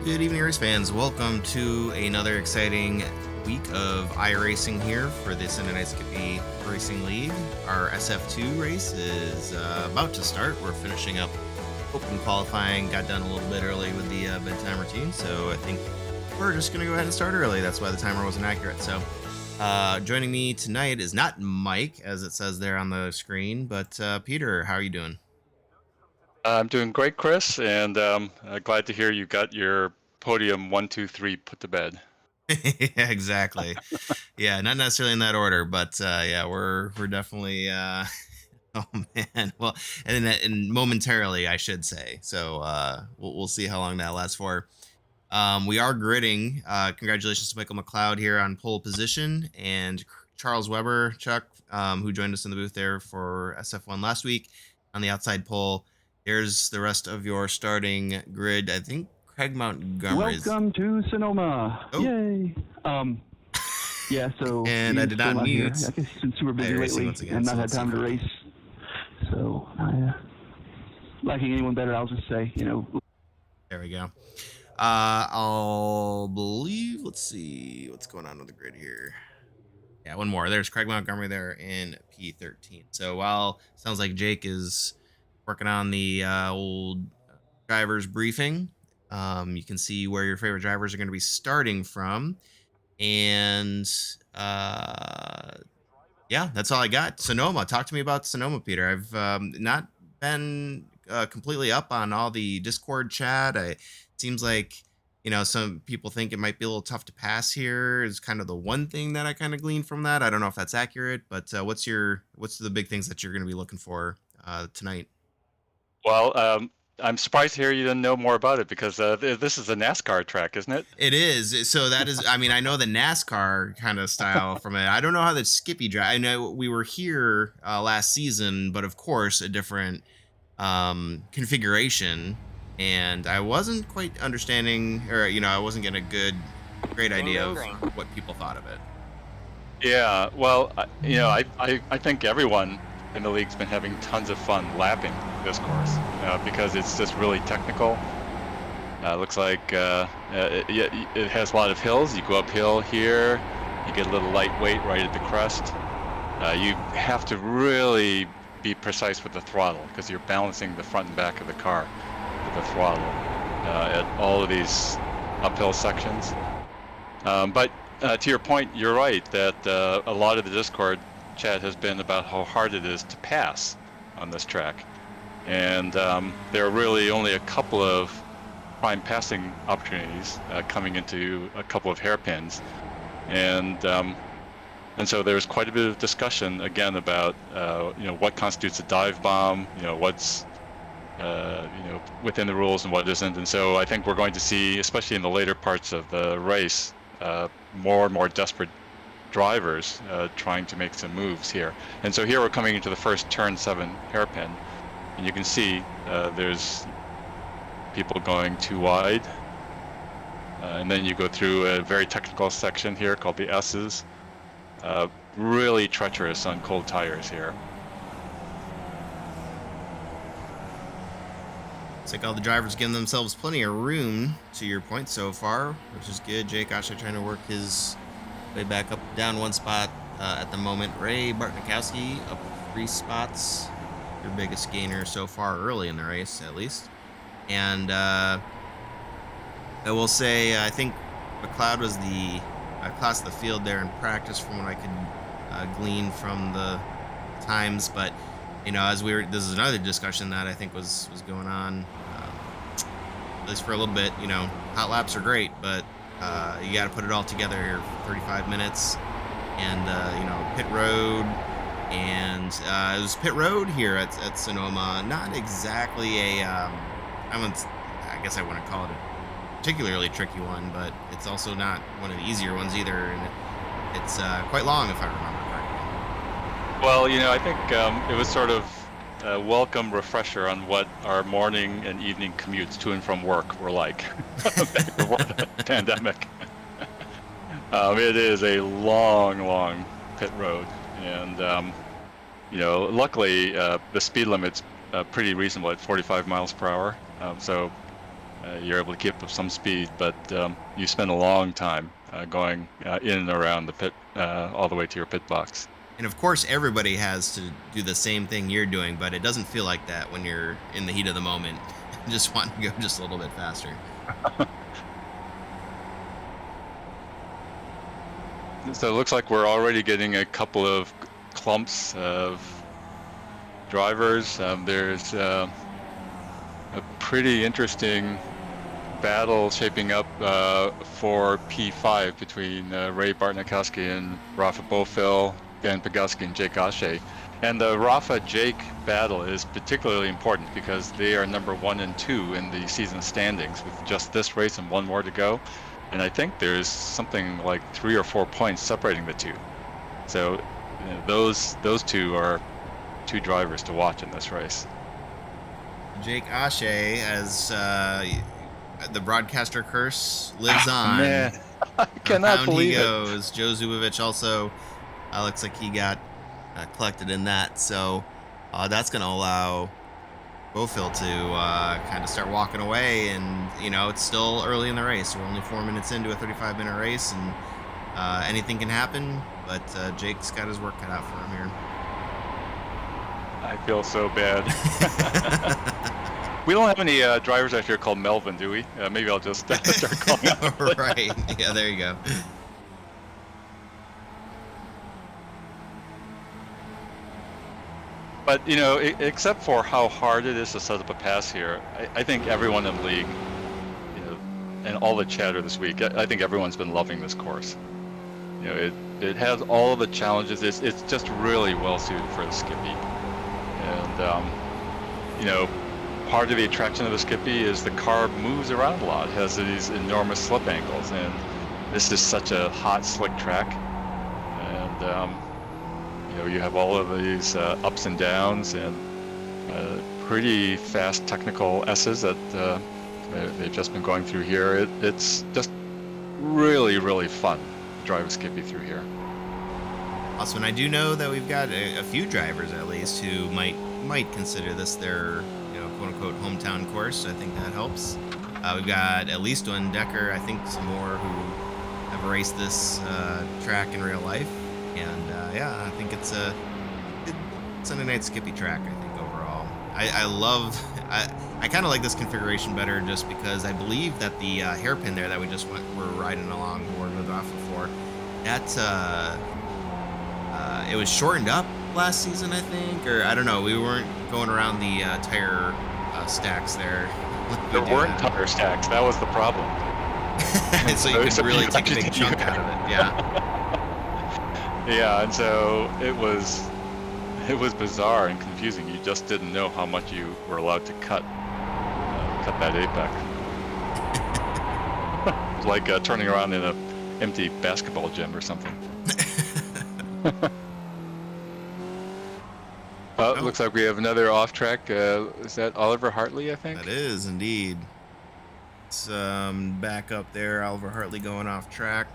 Good evening, race fans. Welcome to another exciting week of iRacing here for the SNS Racing League. Our SF2 race is about to start. We're finishing up open qualifying. Got done a little bit early with the bedtime routine, so I think we're just going to go ahead and start early. That's why the timer wasn't accurate. So joining me tonight is not Mike, as it says there on the screen, but Peter. How are you doing? I'm doing great, Chris, and glad to hear you got your podium 1, 2, 3 put to bed. Yeah, exactly. Yeah, not necessarily in that order, but yeah, we're definitely oh man. Well, and momentarily, I should say. So we'll see how long that lasts for. We are gridding. Congratulations to Michael McLeod here on pole position, and Charles Weber, Chuck, who joined us in the booth there for SF1 last week on the outside pole. Here's the rest of your starting grid. I think Craig Montgomery. Welcome to Sonoma. Oh. Yay. Yeah, so and I did not mute. Here. I guess he's been super busy lately and not had time to race. So, liking anyone better, I'll just say, There we go. I'll believe, let's see what's going on with the grid here. Yeah, one more. There's Craig Montgomery there in P13. So while sounds like Jake is working on the old drivers briefing, you can see where your favorite drivers are going to be starting from. And yeah, that's all I got. Sonoma. Talk to me about Sonoma, Peter. I've not been completely up on all the Discord chat. It seems like, some people think it might be a little tough to pass here is kind of the one thing that I kind of gleaned from that. I don't know if that's accurate, but what's the big things that you're going to be looking for tonight? Well, I'm surprised to hear you didn't know more about it because this is a NASCAR track, isn't it? It is. So that is, I mean, I know the NASCAR kind of style from it. I don't know how the Skippy drive. I know we were here last season, but of course a different configuration. And I wasn't quite understanding, or, I wasn't getting a great idea of what people thought of it. Yeah, well, I think everyone in the league's been having tons of fun lapping this course because it's just really technical. Looks like it has a lot of hills. You go uphill here, you get a little lightweight right at the crest. You have to really be precise with the throttle because you're balancing the front and back of the car with the throttle at all of these uphill sections. But to your point, you're right that a lot of the Discord chat has been about how hard it is to pass on this track, and there are really only a couple of prime passing opportunities coming into a couple of hairpins, and so there's quite a bit of discussion again about what constitutes a dive bomb, what's within the rules and what isn't. And so I think we're going to see, especially in the later parts of the race, more and more desperate drivers trying to make some moves here. And so here we're coming into the first turn 7 hairpin, and you can see there's people going too wide, and then you go through a very technical section here called the S's. Really treacherous on cold tires here. Looks like all the drivers giving themselves plenty of room, to your point so far, which is good. Jake actually trying to work his way back up, down one spot at the moment. Ray Bartnikowski up 3 spots, your biggest gainer so far early in the race, at least. And I will say, I think McLeod was the class of the field there in practice, from what I could glean from the times, but. As this is another discussion that I think was going on, at least for a little bit. Hot laps are great, but you got to put it all together here for 35 minutes, and pit road, and it was pit road here at Sonoma. Not exactly I guess I wouldn't call it a particularly tricky one, but it's also not one of the easier ones either, and it's quite long, if I remember correctly. Well, I think it was sort of a welcome refresher on what our morning and evening commutes to and from work were like back before the pandemic. It is a long pit road, and luckily the speed limit's pretty reasonable at 45 miles per hour. So you're able to keep up some speed, but you spend a long time going in and around the pit, all the way to your pit box. And of course, everybody has to do the same thing you're doing, but it doesn't feel like that when you're in the heat of the moment. Just want to go just a little bit faster. So it looks like we're already getting a couple of clumps of drivers. There's a pretty interesting battle shaping up for P5 between Ray Bartnikowski and Rafa Bofil, Dan Pegowski, and Jake Ashe. And the Rafa-Jake battle is particularly important because they are number 1 and 2 in the season standings with just this race and one more to go. And I think there's something like 3 or 4 points separating the two. So those two are 2 drivers to watch in this race. Jake Ashe, as the broadcaster curse lives on. Man, I cannot believe he goes. Joe Zubovich also looks like he got collected in that. So that's going to allow Bofil to kind of start walking away. And, you know, it's still early in the race. We're only 4 minutes into a 35-minute race, and anything can happen. But Jake's got his work cut out for him here. I feel so bad. We don't have any drivers out here called Melvin, do we? Maybe I'll just start calling out. Right. Yeah, there you go. But, you know, except for how hard it is to set up a pass here, I think everyone in the league, you know, and all the chatter this week, I think everyone's been loving this course. You know, it has all of the challenges. It's just really well suited for the Skippy. And, you know, part of the attraction of the Skippy is the car moves around a lot. It has these enormous slip angles, and this is such a hot, slick track. And, you know, you have all of these ups and downs and pretty fast technical S's that they've just been going through here. It's just really, really fun to drive a Skippy through here. Awesome, and I do know that we've got a few drivers at least who might consider this their, you know, quote-unquote hometown course. I think that helps. We've got at least one Decker, I think some more who have raced this track in real life. And yeah, I think it's a good Sunday night Skippy track, I think, overall. I kind of like this configuration better just because I believe that the hairpin there that we just were riding along board with Rafa for, that it was shortened up last season, I think, or I don't know. We weren't going around the tire stacks there. There weren't tire stacks. That was the problem. And so you could really take a big chunk out of it. Yeah. Yeah, and so it was bizarre and confusing. You just didn't know how much you were allowed to cut that apex. It was like turning around in an empty basketball gym or something. It looks like we have another off track. Is that Oliver Hartley, I think? That is indeed. It's back up there, Oliver Hartley going off track.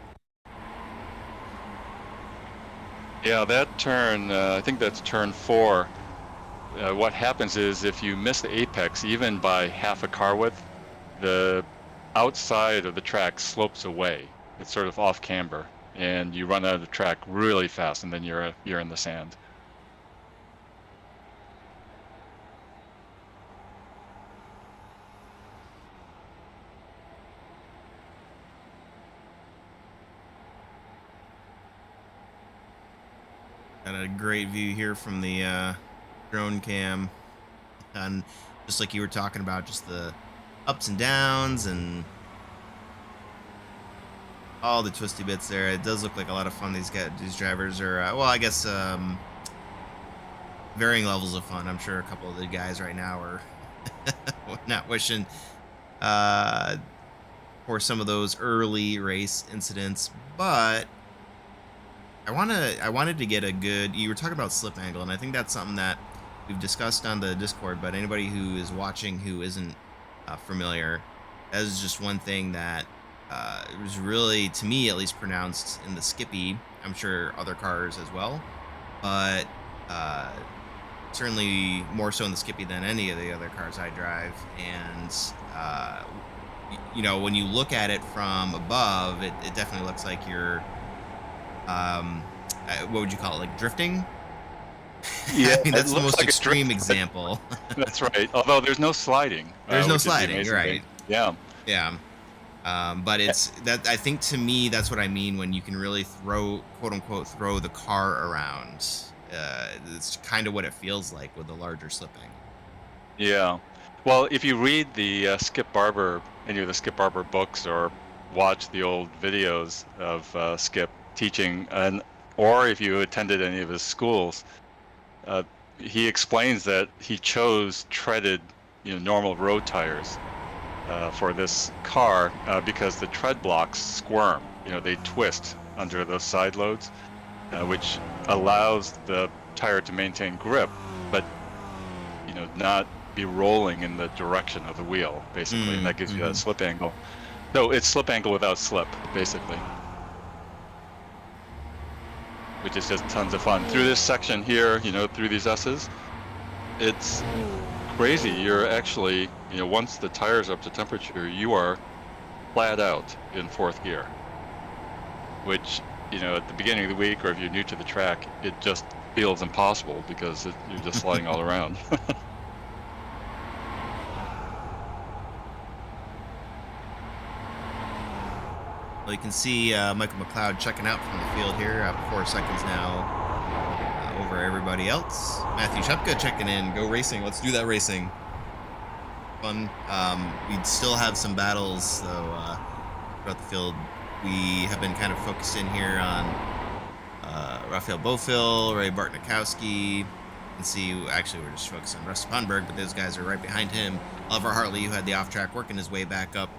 Yeah, that turn, I think that's turn 4. What happens is if you miss the apex, even by half a car width, the outside of the track slopes away. It's sort of off camber, and you run out of the track really fast, and then you're in the sand. Got a great view here from the drone cam, and just like you were talking about, just the ups and downs and all the twisty bits there. It does look like a lot of fun. These drivers are, well, I guess varying levels of fun. I'm sure a couple of the guys right now are not wishing for some of those early race incidents, but I wanted to get a good, you were talking about slip angle, and I think that's something that we've discussed on the Discord, but anybody who is watching who isn't familiar, that is just one thing that it was really, to me at least, pronounced in the Skippy. I'm sure other cars as well, but certainly more so in the Skippy than any of the other cars I drive. And when you look at it from above, it definitely looks like you're, what would you call it, like drifting? Yeah, I mean, it that's the looks most like a extreme drift. example. That's right. Although there's no sliding, There's no which is the sliding. You're amazing thing. right. Yeah. Yeah. But Eh, it's that I think to me that's what I mean when you can really throw, quote unquote, throw the car around. It's kind of what it feels like with the larger slipping. Yeah. Well, if you read the Skip Barber, any of the Skip Barber books, or watch the old videos of Skip teaching, or if you attended any of his schools, uh, he explains that he chose treaded, normal road tires for this car because the tread blocks squirm. They twist under those side loads, which allows the tire to maintain grip, but not be rolling in the direction of the wheel, basically, and that gives you that slip angle. So it's slip angle without slip, basically, which is just tons of fun. Through this section here, through these S's, it's crazy. You're actually, once the tire's up to temperature, you are flat out in fourth gear, which, at the beginning of the week, or if you're new to the track, it just feels impossible because you're just sliding all around. Well, you can see Michael McLeod checking out from the field here, up 4 seconds now over everybody else. Matthew Shepka checking in. Go racing. Let's do that racing. Fun. We still have some battles, though, throughout the field. We have been kind of focused in here on Rafael Bofill, Ray Bartnikowski. You can see, actually, we're just focused on Russ Spanberg, but those guys are right behind him. Oliver Hartley, who had the off-track, working his way back up,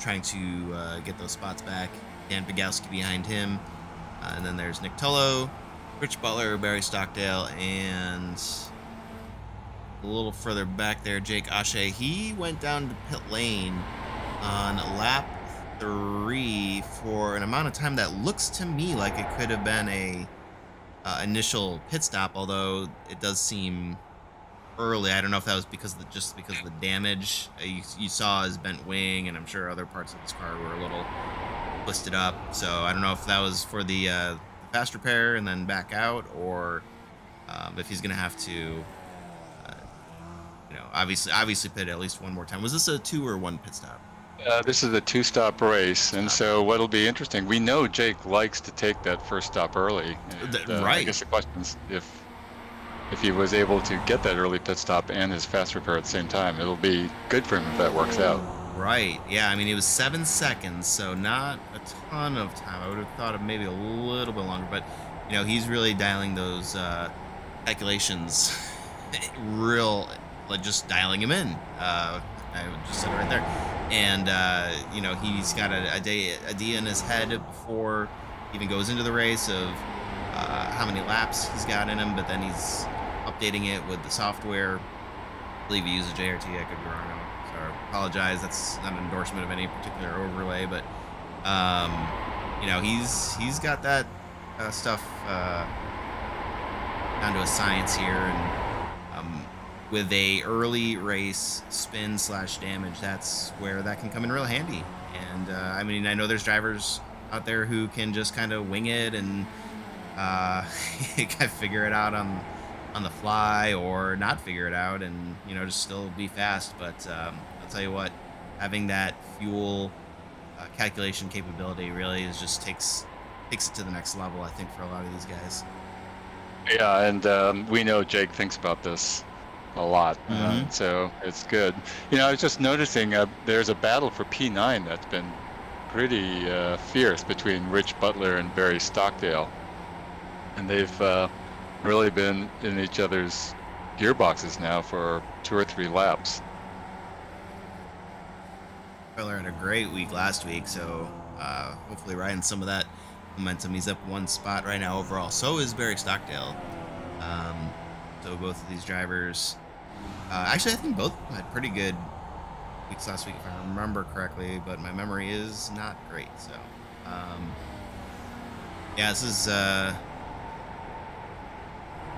trying to get those spots back. Dan Bogowski behind him. And then there's Nick Tullo, Rich Butler, Barry Stockdale, and a little further back there, Jake Ashe. He went down to pit lane on lap 3 for an amount of time that looks to me like it could have been a initial pit stop, although it does seem early. I don't know if that was just because of the damage. You saw his bent wing, and I'm sure other parts of his car were a little twisted up. So I don't know if that was for the fast repair and then back out, or if he's gonna have to, obviously pit at least one more time. Was this a 2 or 1 pit stop? This is a 2-stop race, and so what'll be interesting, we know Jake likes to take that first stop early. And, right. I guess the question is if he was able to get that early pit stop and his fast repair at the same time. It'll be good for him if that works out. Right. Yeah, I mean, it was 7 seconds, so not a ton of time. I would have thought of maybe a little bit longer, but, he's really dialing those calculations just dialing him in. I just said it right there. And, he's got a idea in his head before he even goes into the race of how many laps he's got in him, but then he's updating it with the software. I believe he uses JRT. I could be wrong. Sorry, apologize. That's not an endorsement of any particular overlay, but he's got that stuff down to a science here, and with a early race spin / damage, that's where that can come in real handy. And I mean, I know there's drivers out there who can just kind of wing it and kind of figure it out on the fly, or not figure it out and just still be fast. But I'll tell you what, having that fuel calculation capability really takes it to the next level, I think, for a lot of these guys. Yeah, and we know Jake thinks about this a lot, so it's good. I was just noticing there's a battle for P9 that's been pretty fierce between Rich Butler and Barry Stockdale, and they've really been in each other's gearboxes now for 2 or 3 laps. Butler had a great week last week, so hopefully riding some of that momentum. He's up 1 spot right now overall. So is Barry Stockdale. So both of these drivers, actually, I think both had pretty good weeks last week, if I remember correctly, but my memory is not great. So, yeah, this is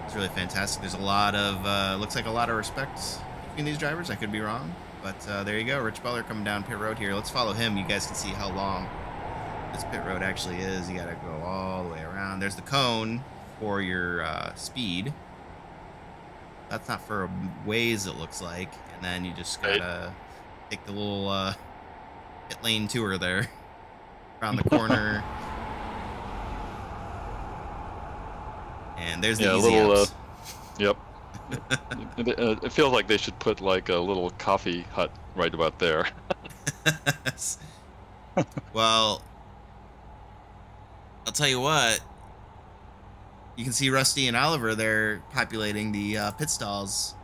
it's really fantastic. There's a lot of looks like a lot of respect between these drivers. I could be wrong, But there you go, Rich Butler coming down pit road here. Let's follow him. You guys can see how long this pit road actually is. You got to go all the way around. There's the cone for your speed. That's not for a ways, it looks like. And then you just gotta take the little pit lane tour there around the corner. And there's the easy ups. Yep. It feels like they should put like a little coffee hut right about there. Well, I'll tell you what. You can see Rusty and Oliver there populating the pit stalls.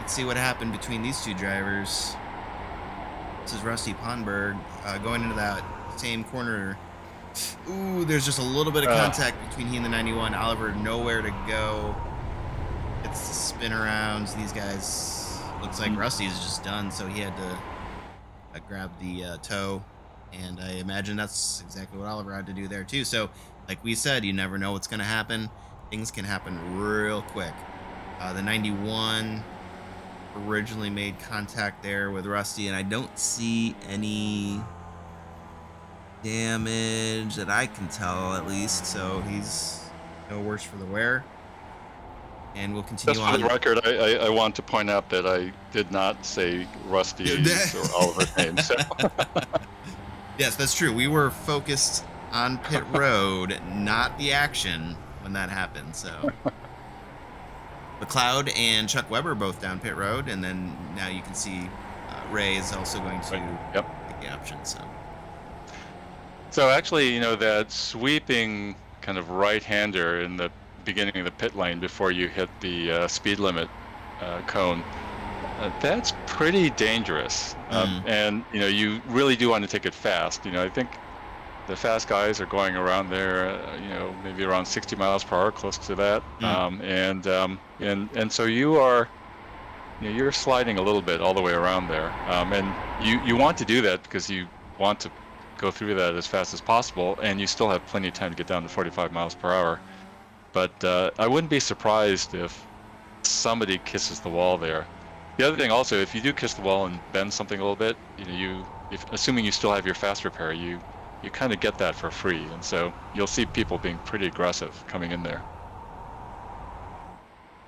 Let's see what happened between these two drivers. This is Rusty Pondberg going into that same corner. Ooh, there's just a little bit of contact between he and the 91. Oliver nowhere to go. It's the spin arounds. These guys, looks like Rusty's just done, so he had to grab the toe. And I imagine that's exactly what Oliver had to do there too. So, like we said, you never know what's going to happen. Things can happen real quick. The 91 originally made contact there with Rusty, and I don't see any damage that I can tell, at least. So he's no worse for the wear. And we'll continue on. Just for the record, I want to point out that I did not say Rusty's or Oliver's name. So. Yes, that's true. We were focused on pit road, not the action when that happened. So McLeod and Chuck Weber both down pit road, and then now you can see Ray is also going to take the option. So actually, that sweeping kind of right-hander in the beginning of the pit lane before you hit the speed limit cone, that's pretty dangerous. And you really do want to take it fast. I think the fast guys are going around there, maybe around 60 miles per hour, close to that. And so you are, you're sliding a little bit all the way around there. And you want to do that because you want to go through that as fast as possible, and you still have plenty of time to get down to 45 miles per hour. But I wouldn't be surprised if somebody kisses the wall there. The other thing also, if you do kiss the wall and bend something a little bit, assuming you still have your fast repair, you kind of get that for free. And so you'll see people being pretty aggressive coming in there.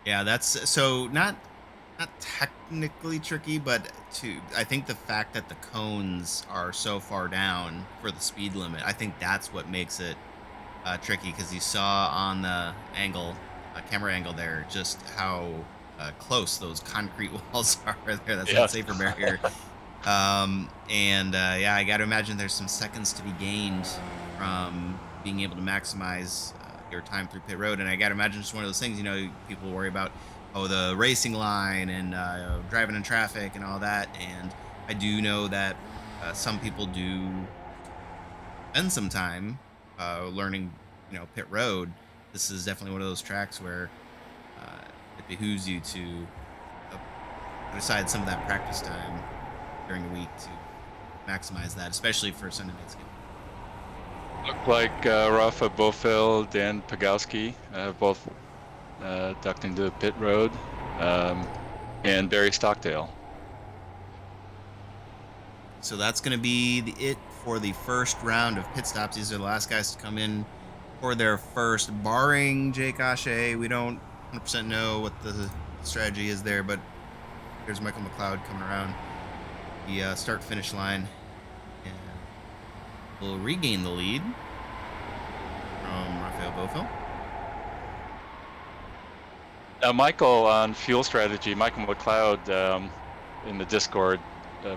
Yeah, that's so not technically tricky, but I think the fact that the cones are so far down for the speed limit, I think that's what makes it tricky, because you saw on the camera angle there, just how close those concrete walls are there. That's that safer barrier. I got to imagine there's some seconds to be gained from being able to maximize your time through pit road. And I got to imagine it's one of those things, people worry about, the racing line and driving in traffic and all that. And I do know that some people do spend some time learning, pit road. This is definitely one of those tracks where it behooves you to put aside some of that practice time during the week to maximize that, especially for Sunday night skiing. Look like Rafa Bofeld and Pagowski both ducked into pit road, and Barry Stockdale. So that's going to be it for the first round of pit stops. These are the last guys to come in for their first, barring Jake Ashe. We don't 100% know what the strategy is there, but here's Michael McLeod coming around the start-finish line, and will regain the lead from Rafael Bofeld. Michael, on fuel strategy, Michael McLeod in the Discord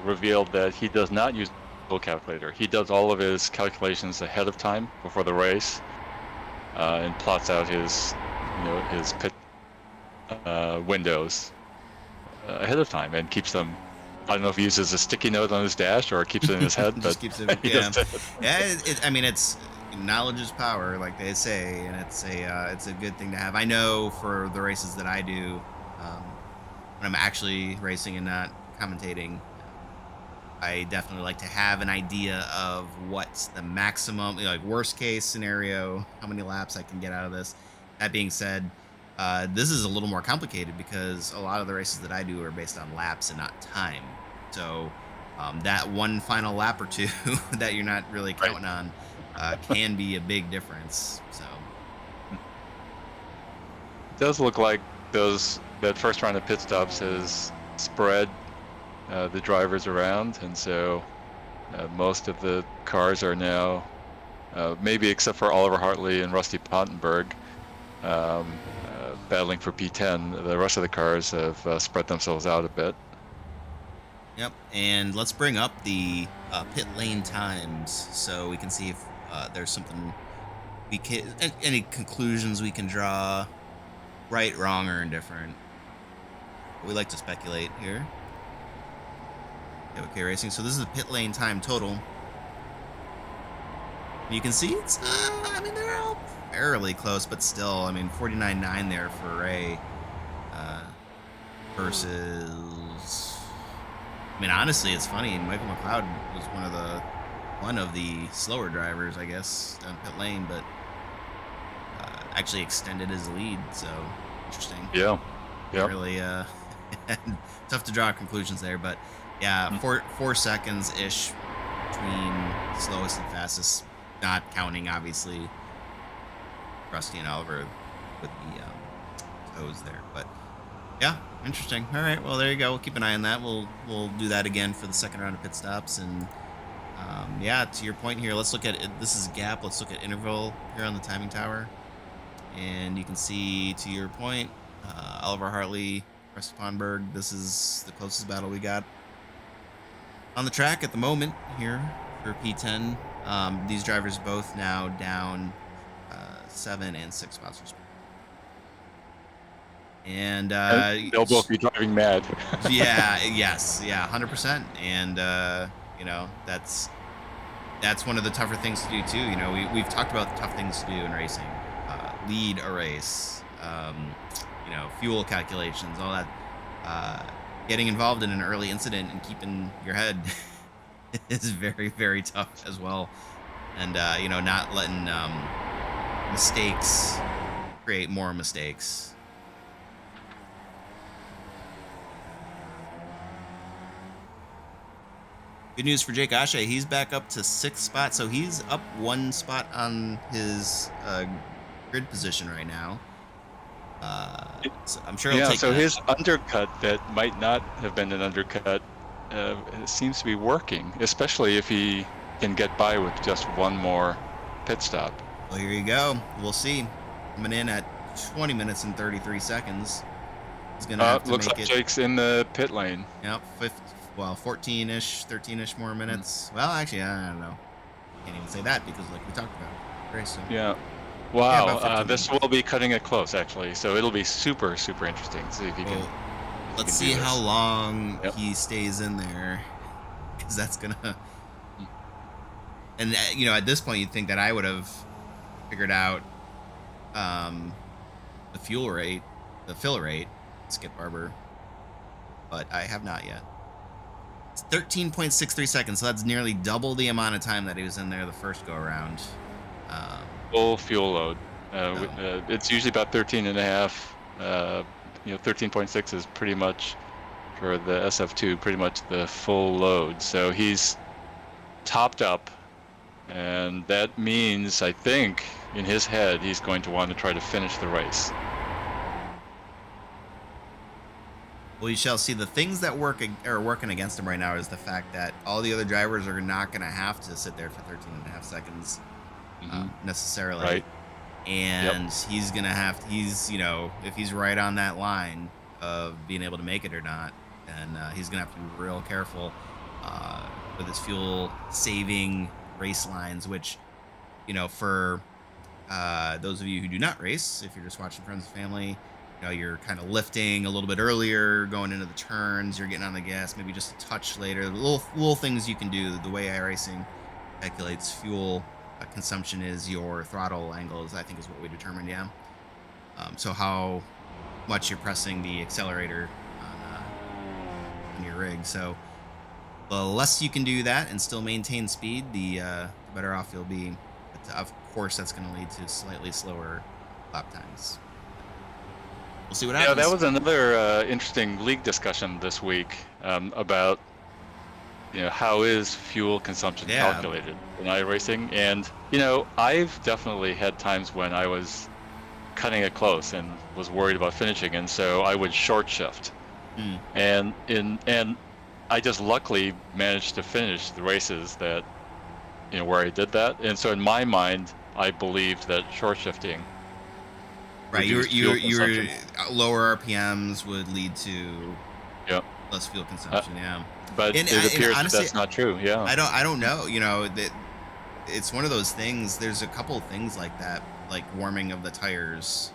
revealed that he does not use a fuel calculator. He does all of his calculations ahead of time before the race, and plots out his pit windows ahead of time and keeps them. I don't know if he uses a sticky note on his dash or keeps it in his head, but just keeps it. It's knowledge is power, like they say, and it's a good thing to have. I know for the races that I do, when I'm actually racing and not commentating, I definitely like to have an idea of what's the maximum, worst case scenario, how many laps I can get out of this. That being said, this is a little more complicated because a lot of the races that I do are based on laps and not time. So that one final lap or two that you're not really counting on can be a big difference. So it does look like that first round of pit stops has spread the drivers around, and so most of the cars are now, maybe except for Oliver Hartley and Rusty Pontenberg, battling for P10. The rest of the cars have spread themselves out a bit. Yep, and let's bring up the pit lane times so we can see if there's something we can, any conclusions we can draw, right, wrong, or indifferent. We like to speculate here. Okay, Racing. So this is the pit lane time total. You can see it's, I mean, they're all fairly close, but still, I mean, 49.9 there for Ray versus. I mean, honestly, it's funny. Michael McLeod was one of the slower drivers, I guess, down pit lane, but actually extended his lead. So interesting. Yeah. Really tough to draw conclusions there, but yeah, 4 seconds ish between slowest and fastest, not counting obviously Rusty and Oliver with the toes there, but. Yeah, interesting. All right, well, there you go. We'll keep an eye on that. We'll do that again for the second round of pit stops. And yeah, to your point here, let's look at it. This is gap. Let's look at interval here on the timing tower. And you can see, to your point, Oliver Hartley, Rusty Ponberg. This is the closest battle we got on the track at the moment here for P10. These drivers both now down 7 and 6 spots respectively. And they'll both be driving mad. yeah, yes, yeah, 100%. And you know, that's one of the tougher things to do too. You know, we've talked about the tough things to do in racing. Lead a race, you know, fuel calculations, all that. Getting involved in an early incident and keeping your head is very, very tough as well. And you know, not letting mistakes create more mistakes. Good news for Jake Ashe. He's back up to 6th spot, so he's up 1 spot on his grid position right now. So I'm sure he'll take so that. his undercut that might not have been an undercut seems to be working, especially if he can get by with just one more pit stop. Well, here you go. We'll see. Coming in at 20 minutes and 33 seconds. He's gonna have to looks make like it. Jake's in the pit lane. Yep, 14-ish, 13-ish more minutes. Well, actually, I don't know. Can't even say that because, like we talked about, very soon. Yeah. Wow. Yeah, this will be cutting it close, actually. So it'll be super, super interesting. See if he can. Let's see how long he stays in there, because that's gonna. And you know, at this point, you'd think that I would have figured out the fuel rate, the fill rate, Skip Barber, but I have not yet. 13.63 seconds, so that's nearly double the amount of time that he was in there the first go around. Full fuel load. It's usually about 13 and a half. You know, 13.6 is pretty much for the SF2, pretty much the full load. So he's topped up, and that means, I think, in his head, he's going to want to try to finish the race. Well, you shall see. The things that are working against him right now is the fact that all the other drivers are not going to have to sit there for 13 and a half seconds necessarily. Right. And he's going to have to, you know, if he's right on that line of being able to make it or not, then he's going to have to be real careful with his fuel saving race lines, which, you know, for those of you who do not race, if you're just watching Friends and Family, you know, you're kind of lifting a little bit earlier, going into the turns, you're getting on the gas, maybe just a touch later. The little things you can do. The way iRacing calculates fuel consumption is your throttle angles, I think is what we determined, yeah. So how much you're pressing the accelerator on your rig. So the less you can do that and still maintain speed, the better off you'll be. But of course, that's going to lead to slightly slower lap times. We'll see what happens. Yeah, that was another interesting league discussion this week about how is fuel consumption calculated in iRacing? And, I've definitely had times when I was cutting it close and was worried about finishing, and so I would short shift. And I just luckily managed to finish the races that, where I did that. And so in my mind, I believed that short shifting, right, you were lower RPMs would lead to less fuel consumption. But it appears honestly, that's not true. I don't know. That it's one of those things. There's a couple of things like that, like warming of the tires,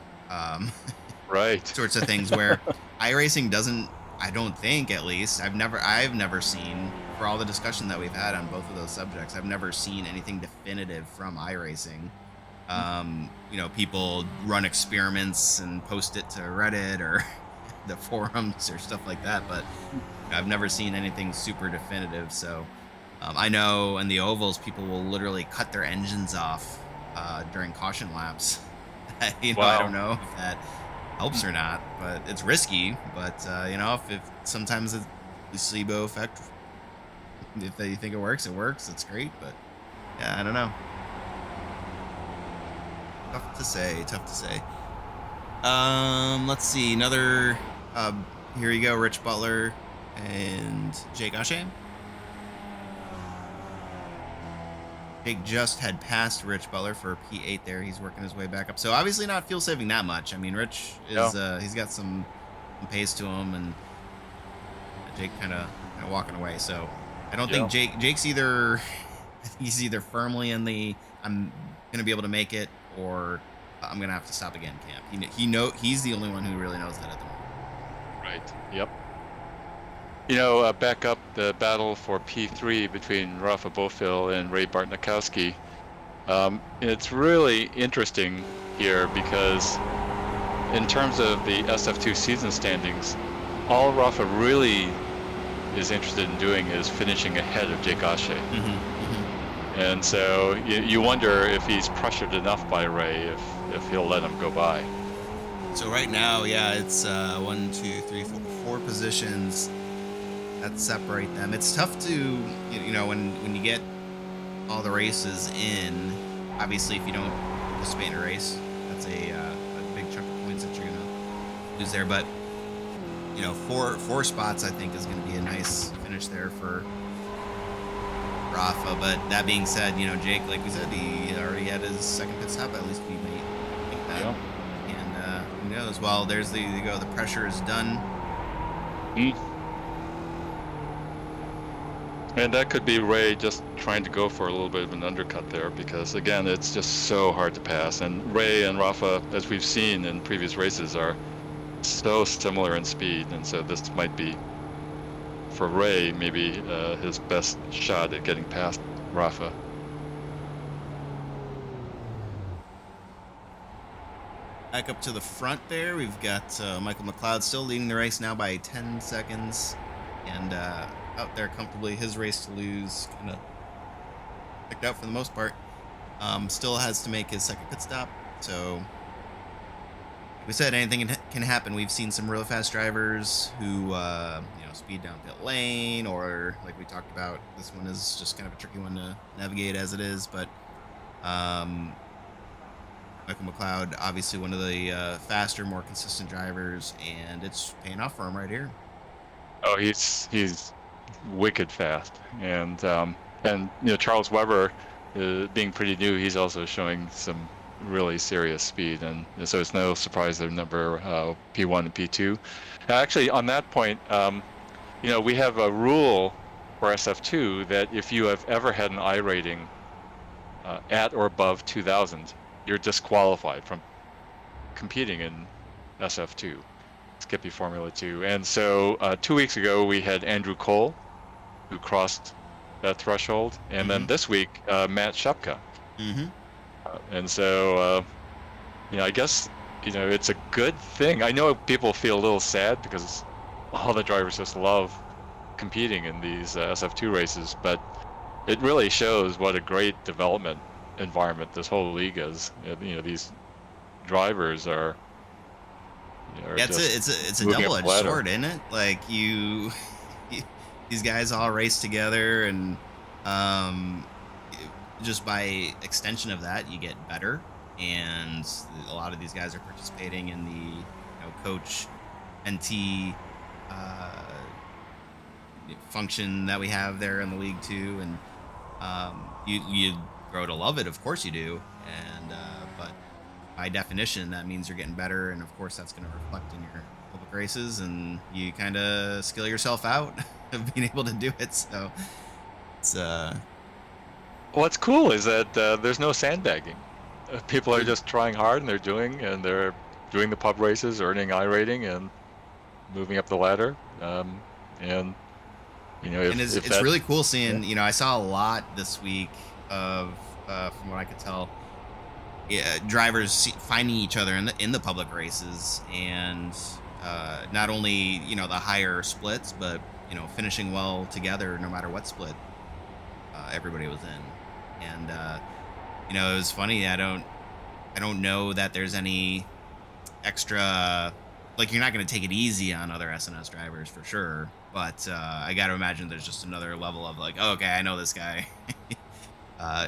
right, sorts of things where iRacing doesn't. I don't think, at least, I've never seen, for all the discussion that we've had on both of those subjects, I've never seen anything definitive from iRacing. People run experiments and post it to Reddit or the forums or stuff like that, but I've never seen anything super definitive. So I know in the ovals, people will literally cut their engines off during caution laps. Wow. I don't know if that helps or not, but it's risky. But if sometimes the placebo effect, if you think it works, it's great. But yeah, I don't know. Tough to say. Let's see, another here you go, Rich Butler and Jake Ashe. Jake just had passed Rich Butler for P8 there. He's working his way back up. So obviously not fuel saving that much. I mean, Rich is he's got some pace to him, and Jake kind of walking away. So I don't think Jake's either he's either firmly in the I'm gonna be able to make it, or I'm gonna have to stop again camp. He's the only one who really knows that at the moment. Right. Yep. Back up the battle for P3 between Rafa Bofil and Ray Bartnikowski. It's really interesting here because in terms of the SF2 season standings, all Rafa really is interested in doing is finishing ahead of Jake Ashe. And so you wonder if he's pressured enough by Ray, if he'll let him go by. So right now, it's 1, 2, 3, 4 positions that separate them. It's tough to, when you get all the races in, obviously if you don't participate in a race, that's a big chunk of points that you're going to lose there. But, 4 spots I think is going to be a nice finish there for Rafa. But that being said, Jake, like we said, he already had his second pit stop, at least we may think that. Yeah. And who knows? Well, there you go. The pressure is done. And that could be Ray just trying to go for a little bit of an undercut there because, again, it's just so hard to pass. And Ray and Rafa, as we've seen in previous races, are so similar in speed. And so this might be, for Ray, maybe his best shot at getting past Rafa. Back up to the front there, we've got Michael McLeod still leading the race now by 10 seconds. And out there comfortably, his race to lose kind of picked out for the most part. Still has to make his second pit stop. So, like we said, anything can happen. We've seen some really fast drivers who, speed down pit lane, or like we talked about, this one is just kind of a tricky one to navigate as it is. But Michael McLeod, obviously one of the faster, more consistent drivers, and it's paying off for him right here. Oh, he's wicked fast, and Charles Weber, being pretty new, he's also showing some really serious speed, and so it's no surprise they're number P1 and P2. Actually, on that point, we have a rule for SF2 that if you have ever had an I rating at or above 2,000, you're disqualified from competing in SF2. Skippy Formula 2. And so 2 weeks ago we had Andrew Cole, who crossed that threshold, and then this week Matt Shepka. And so I guess it's a good thing. I know people feel a little sad because all the drivers just love competing in these SF2 races, but it really shows what a great development environment this whole league is. These drivers are. It's a double-edged sword, isn't it? Like you these guys all race together, and um, just by extension of that, you get better. And a lot of these guys are participating in the coach NT uh, function that we have there in the league too, and you grow to love it. Of course you do, and but by definition, that means you're getting better, and of course that's going to reflect in your public races, and you kind of skill yourself out of being able to do it. So it's what's cool is that there's no sandbagging. People are just trying hard, and they're doing the pub races, earning I rating, and moving up the ladder. And it's really cool seeing. I saw a lot this week of, from what I could tell, drivers finding each other in the public races, and not only the higher splits, but finishing well together no matter what split everybody was in. And it was funny. I don't know that there's any extra, like, you're not going to take it easy on other SNS drivers for sure, but I got to imagine there's just another level of like, oh, okay, I know this guy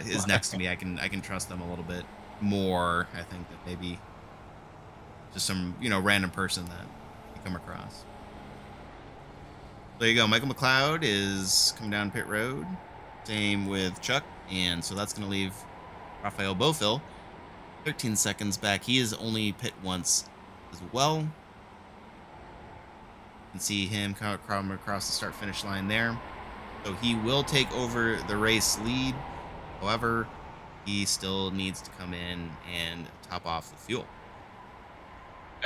is next to me. I can trust them a little bit more. I think that maybe just some random person that you come across. There you go. Michael McLeod is coming down pit road. Same with Chuck, and so that's going to leave Rafael Bofill 13 seconds back. He is only pit once as well. You can see him come across the start-finish line there. So he will take over the race lead. However, he still needs to come in and top off the fuel.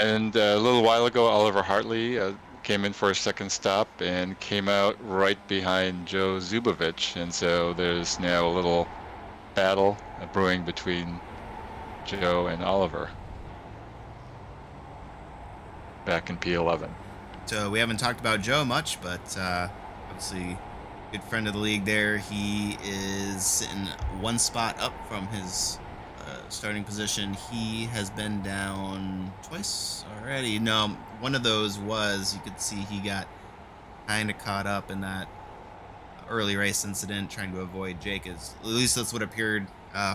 And a little while ago, Oliver Hartley came in for a second stop and came out right behind Joe Zubovich. And so there's now a little battle brewing between Joe and Oliver back in P11. So we haven't talked about Joe much, but obviously good friend of the league there. He is sitting one spot up from his starting position. He has been down twice already. No, one of those was, you could see he got kind of caught up in that early race incident, trying to avoid Jake. At least that's what appeared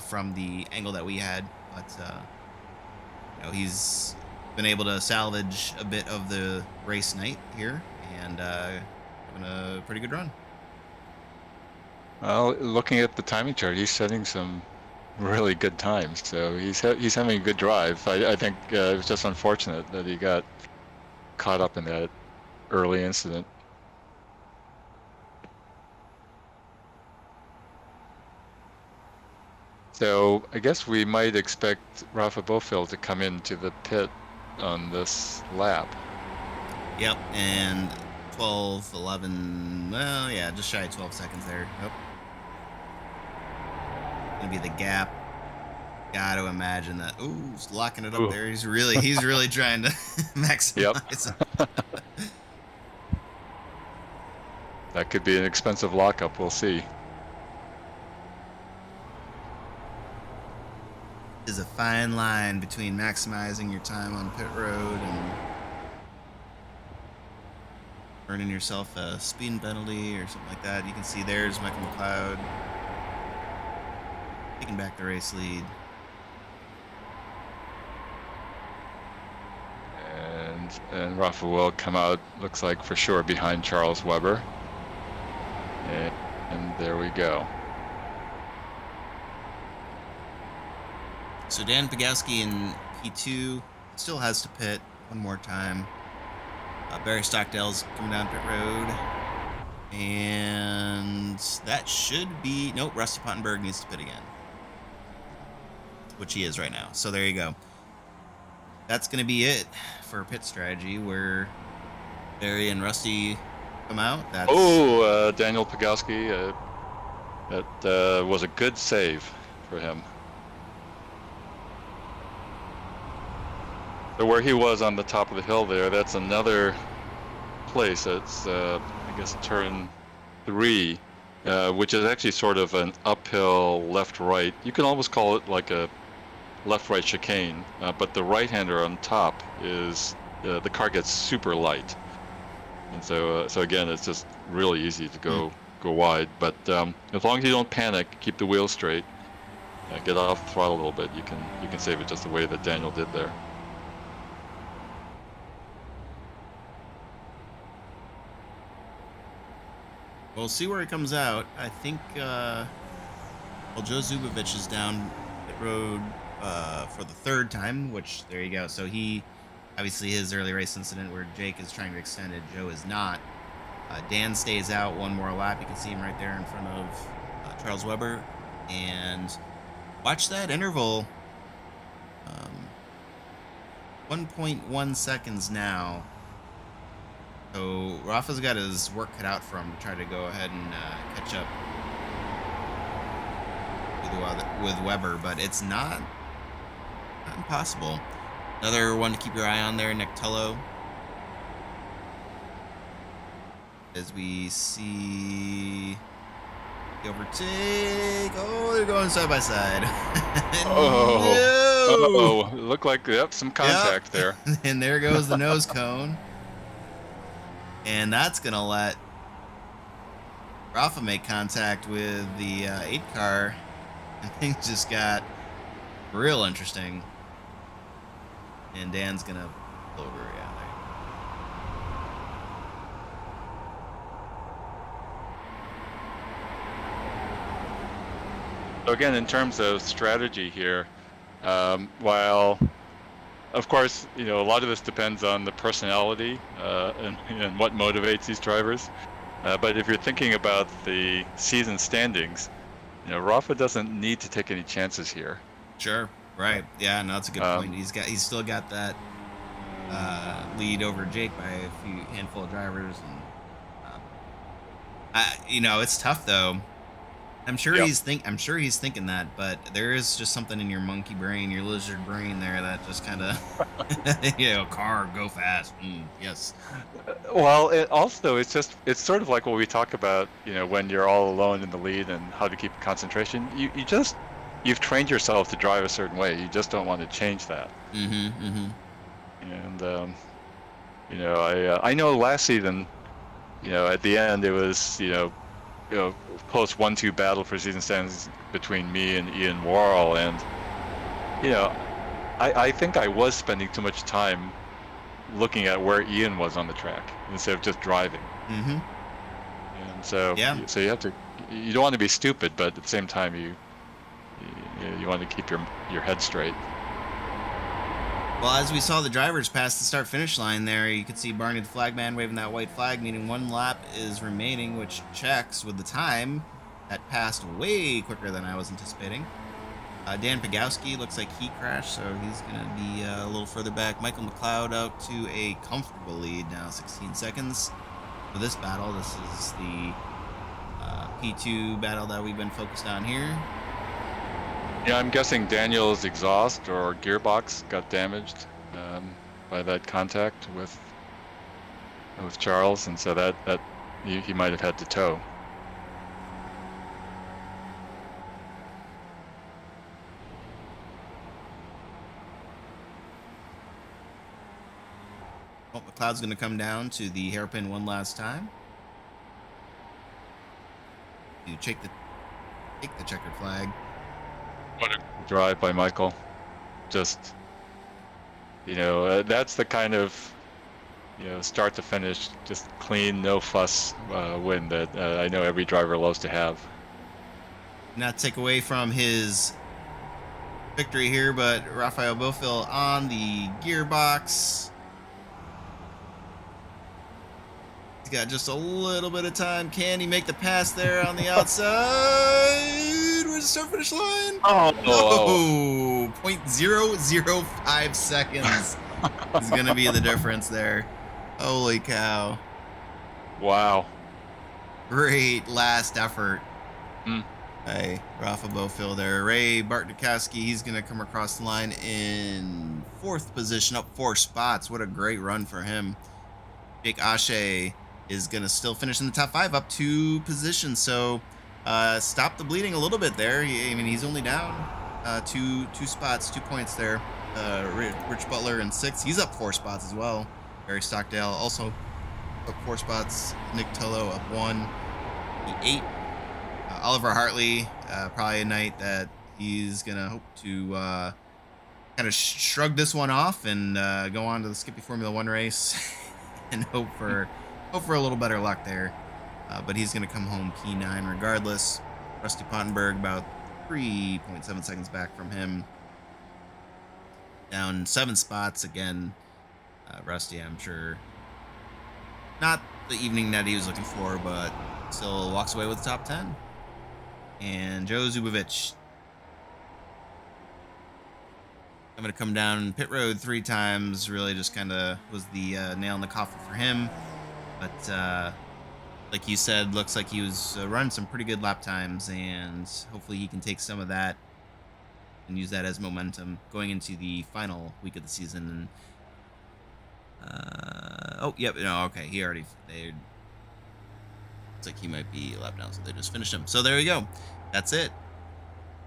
from the angle that we had. But he's been able to salvage a bit of the race night here, and having a pretty good run. Well, looking at the timing chart, he's setting some really good times, so he's having a good drive. I think it was just unfortunate that he got caught up in that early incident. So I guess we might expect Rafa Bofill to come into the pit on this lap. Yep, and 12, 11, well, yeah, just shy of 12 seconds there. Yep. Gonna be the gap. Got to imagine that. Ooh, he's locking it up there. He's really trying to maximize. Yep. That could be an expensive lockup. We'll see. There's a fine line between maximizing your time on pit road and earning yourself a speeding penalty or something like that. You can see there's Michael McLeod taking back the race lead. And Rafa will come out, looks like for sure, behind Charles Weber. And there we go. So Dan Pogowski in P2 still has to pit one more time. Barry Stockdale's coming down pit road. And that should be... Nope, Rusty Pottenberg needs to pit again. Which he is right now. So there you go. That's going to be it for pit strategy, where Barry and Rusty come out. That's... Daniel Pogowski. That was a good save for him. So where he was on the top of the hill there, that's another place. It's, I guess, turn 3, which is actually sort of an uphill left-right. You can almost call it like a left-right chicane, but the right-hander on top is, the car gets super light. And so again, it's just really easy to go wide. But as long as you don't panic, keep the wheels straight, get off the throttle a little bit, you can save it just the way that Daniel did there. We'll see where he comes out. I think, well, Joe Zubovich is down pit road for the third time, which, there you go. So he, obviously his early race incident where Jake is trying to extend it, Joe is not. Dan stays out one more lap. You can see him right there in front of Charles Weber. And watch that interval. 1.1 seconds now. So Rafa's got his work cut out for him to try to go ahead and catch up with Weber, but it's not impossible. Another one to keep your eye on there, Nick Tullo. As we see the overtake. Oh, they're going side by side. Oh, looked like some contact there. And there goes the nose cone. And that's going to let Rafa make contact with the 8 car. And things just got real interesting. And Dan's going to pull over. Yeah, So again, in terms of strategy here, while of course, a lot of this depends on the personality and what motivates these drivers. But if you're thinking about the season standings, Rafa doesn't need to take any chances here. Sure. Right. Yeah. No, that's a good point. He's still got that lead over Jake by a handful of drivers, and it's tough though. I'm sure he's thinking that, but there is just something in your monkey brain, your lizard brain there that just kind of, car, go fast. Yes. Well, it's sort of like what we talk about, when you're all alone in the lead and how to keep concentration. You've trained yourself to drive a certain way. You just don't want to change that. And, I know last season, at the end it was, close 1-2 battle for season standings between me and Ian Worrell, and I think I was spending too much time looking at where Ian was on the track instead of just driving. And so so you don't want to be stupid, but at the same time you want to keep your head straight. Well, as we saw the drivers pass the start-finish line there, you could see Barney the flagman waving that white flag, meaning 1 lap is remaining, which checks with the time. That passed way quicker than I was anticipating. Dan Pagowski looks like he crashed, so he's going to be a little further back. Michael McLeod out to a comfortable lead now, 16 seconds for this battle. This is the P2 battle that we've been focused on here. Yeah, I'm guessing Daniel's exhaust or gearbox got damaged by that contact with Charles, and so that he might have had to tow. Well, McLeod's going to come down to the hairpin one last time. You take the checkered flag. What a drive by Michael. Just, that's the kind of, start to finish, just clean, no fuss win that I know every driver loves to have. Not take away from his victory here, but Rafael Bofill on the gearbox. He's got just a little bit of time. Can he make the pass there on the outside? Where's the start finish line? Oh, 0.005 seconds is going to be the difference there. Holy cow. Wow. Great last effort. Hey, Rafa Bofill there. Ray Bartnikowski, he's going to come across the line in 4th position, up 4 spots. What a great run for him. Jake Ashe is going to still finish in the top 5, up 2 positions. So stop the bleeding a little bit there. He's only down two spots, 2 points there. Rich Butler in 6th. He's up 4 spots as well. Barry Stockdale also up 4 spots. Nick Tullo up 1, P8. Oliver Hartley, probably a night that he's gonna hope to kind of shrug this one off and go on to the Skippy Formula One race and hope for a little better luck there. But he's gonna come home P9 regardless. Rusty Pottenberg about 3.7 seconds back from him, down 7 spots again. Rusty, I'm sure, not the evening that he was looking for, but still walks away with the top 10. And Joe Zubovich, I'm going to come down pit road 3 times. Really just kind of was the nail in the coffin for him. But like you said, looks like he was running some pretty good lap times, and hopefully he can take some of that and use that as momentum going into the final week of the season. Oh, yep, no, okay, it's like he might be a lap down, so they just finished him. So there we go. That's it.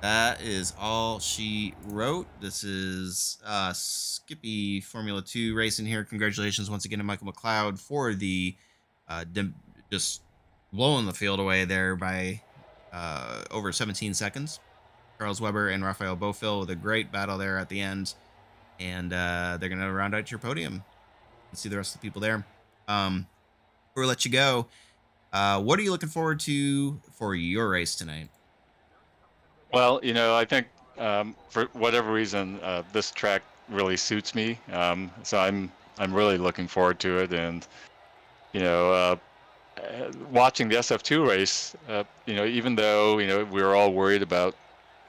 That is all she wrote. This is Skippy Formula 2 racing here. Congratulations once again to Michael McLeod for the just blowing the field away there by over 17 seconds. Charles Weber and Rafael Bofill with a great battle there at the end. And they're going to round out your podium. Let's see the rest of the people there. Before we let you go, what are you looking forward to for your race tonight? Well, I think for whatever reason, this track really suits me. So I'm really looking forward to it, and watching the SF2 race. Even though we were all worried about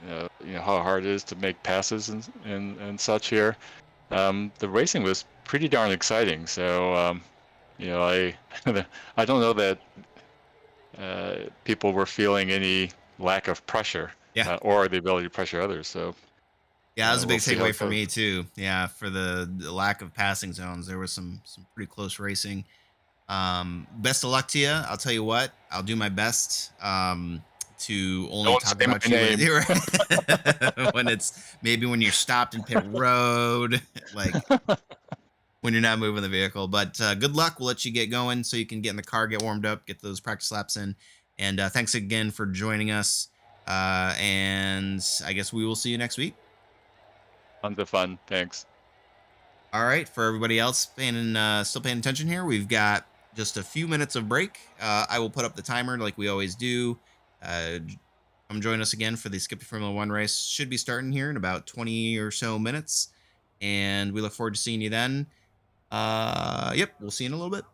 how hard it is to make passes and such here, the racing was pretty darn exciting. So I I don't know that people were feeling any lack of pressure. Yeah. Or the ability to pressure others. So yeah, that was a big takeaway for me too. Yeah, for the lack of passing zones, there was some pretty close racing. Best of luck to you. I'll tell you what, I'll do my best to only talk about you when you're stopped in pit road, like when you're not moving the vehicle. But good luck. We'll let you get going so you can get in the car, get warmed up, get those practice laps in. And thanks again for joining us. And I guess we will see you next week. Tons of fun. Thanks. All right. For everybody else still paying attention here, we've got just a few minutes of break. I will put up the timer like we always do. Come join us again for the Skippy Formula 1 race. Should be starting here in about 20 or so minutes. And we look forward to seeing you then. Yep. We'll see you in a little bit.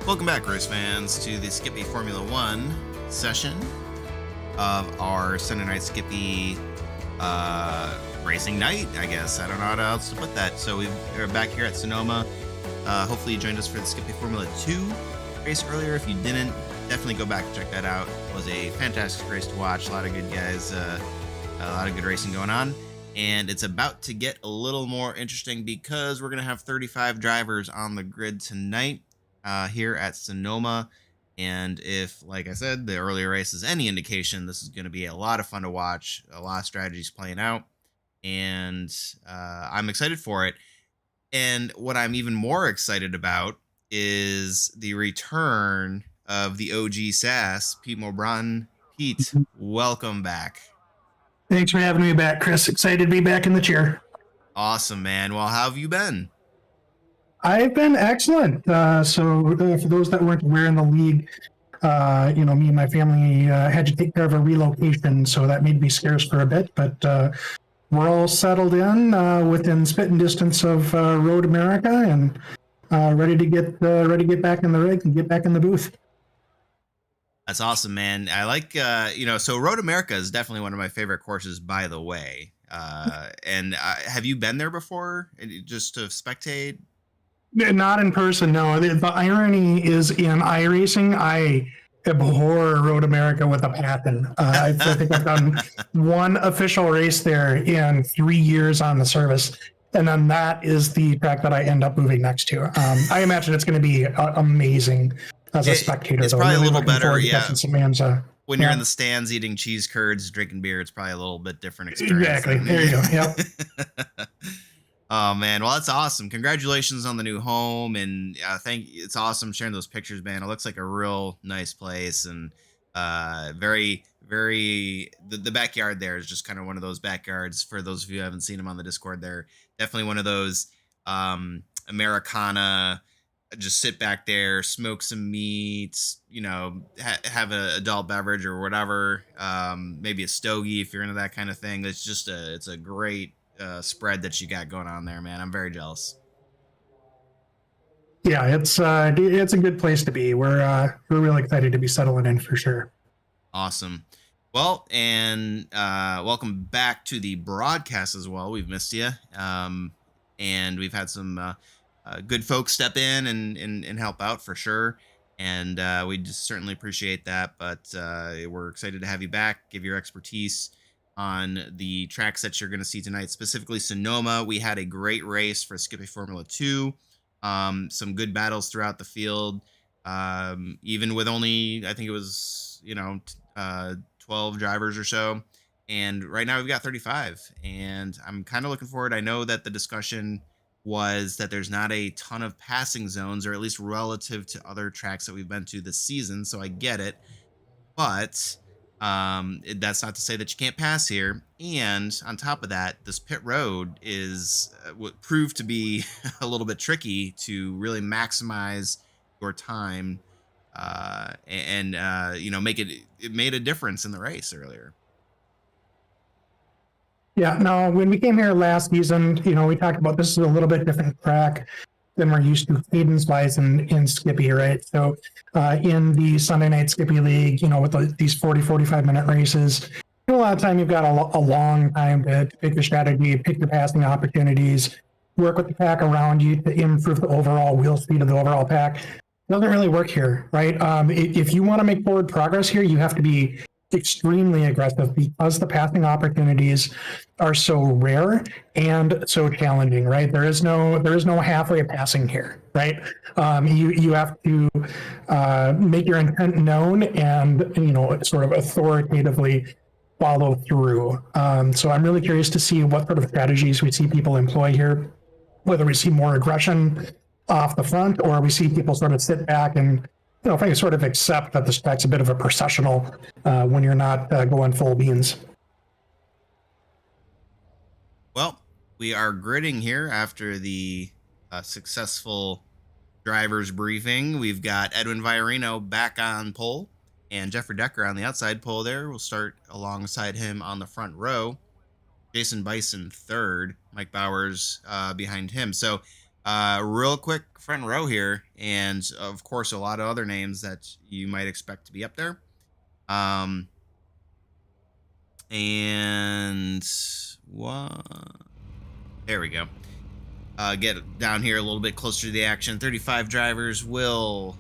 Welcome back, race fans, to the Skippy Formula One session of our Sunday Night Skippy racing night, I guess. I don't know how else to put that. So we're back here at Sonoma. Hopefully you joined us for the Skippy Formula 2 race earlier. If you didn't, definitely go back and check that out. It was a fantastic race to watch. A lot of good guys, a lot of good racing going on. And it's about to get a little more interesting because we're going to have 35 drivers on the grid tonight here at Sonoma. And if, like I said, the earlier race is any indication, this is going to be a lot of fun to watch, a lot of strategies playing out. And I'm excited for it. And what I'm even more excited about is the return of the OG SAS, Pete Mobron. Pete, welcome back. Thanks for having me back, Chris. Excited to be back in the chair. Awesome, man. Well, how have you been? I've been excellent. So for those that weren't aware in the league, me and my family had to take care of a relocation, so that made me scarce for a bit. But we're all settled in within spitting distance of Road America, and ready to get back in the rig and get back in the booth. That's awesome, man. I like, so Road America is definitely one of my favorite courses, by the way. And have you been there before, just to spectate? Not in person, no. The irony is in iRacing, I abhor Road America with a passion. I think I've done one official race there in 3 years on the service. And then that is the track that I end up moving next to. I imagine it's going to be amazing as a spectator. It's probably really a little better, yeah. When you're yeah. in the stands eating cheese curds, drinking beer, it's probably a little bit different experience. Exactly. There you go. Yep. Oh man, well that's awesome. Congratulations on the new home, and it's awesome sharing those pictures, man. It looks like a real nice place, and very, very. The backyard there is just kind of one of those backyards. For those of you who haven't seen them on the Discord, they're definitely one of those Americana. Just sit back there, smoke some meats, have an adult beverage or whatever, maybe a stogie if you're into that kind of thing. It's a great spread that you got going on there, man. I'm very jealous. Yeah, it's a good place to be. We're really excited to be settling in for sure. Awesome. Well, and welcome back to the broadcast as well. We've missed you, and we've had some good folks step in and help out for sure, and we just certainly appreciate that. But we're excited to have you back, give your expertise on the tracks that you're going to see tonight, specifically Sonoma. We had a great race for Skippy Formula 2. Some good battles throughout the field, even with only, I think it was, 12 drivers or so. And right now we've got 35, and I'm kind of looking forward. I know that the discussion was that there's not a ton of passing zones, or at least relative to other tracks that we've been to this season. So I get it, but that's not to say that you can't pass here. And on top of that, this pit road is what proved to be a little bit tricky to really maximize your time, and make it made a difference in the race earlier. Yeah, no, when we came here last season, we talked about this is a little bit different track than we're used to cadence-wise in Skippy, right? So in the Sunday Night Skippy League, with these 45-minute races, a lot of time you've got a long time to pick your strategy, pick your passing opportunities, work with the pack around you to improve the overall wheel speed of the overall pack. It doesn't really work here, right? If you want to make forward progress here, you have to be extremely aggressive because the passing opportunities are so rare and so challenging, right? There is no halfway passing here, right? You have to make your intent known and sort of authoritatively follow through. So I'm really curious to see what sort of strategies we see people employ here, whether we see more aggression off the front or we see people sort of sit back and if I sort of accept that this track's a bit of a processional when you're not going full beans. Well, we are gridding here after the successful driver's briefing. We've got Edwin Viorino back on pole and Jeffrey Decker on the outside pole there. We'll start alongside him on the front row. Jason Bison third, Mike Bowers behind him. So Real quick, front row here, and of course, a lot of other names that you might expect to be up there. And what? There we go. Get down here a little bit closer to the action. 35 drivers will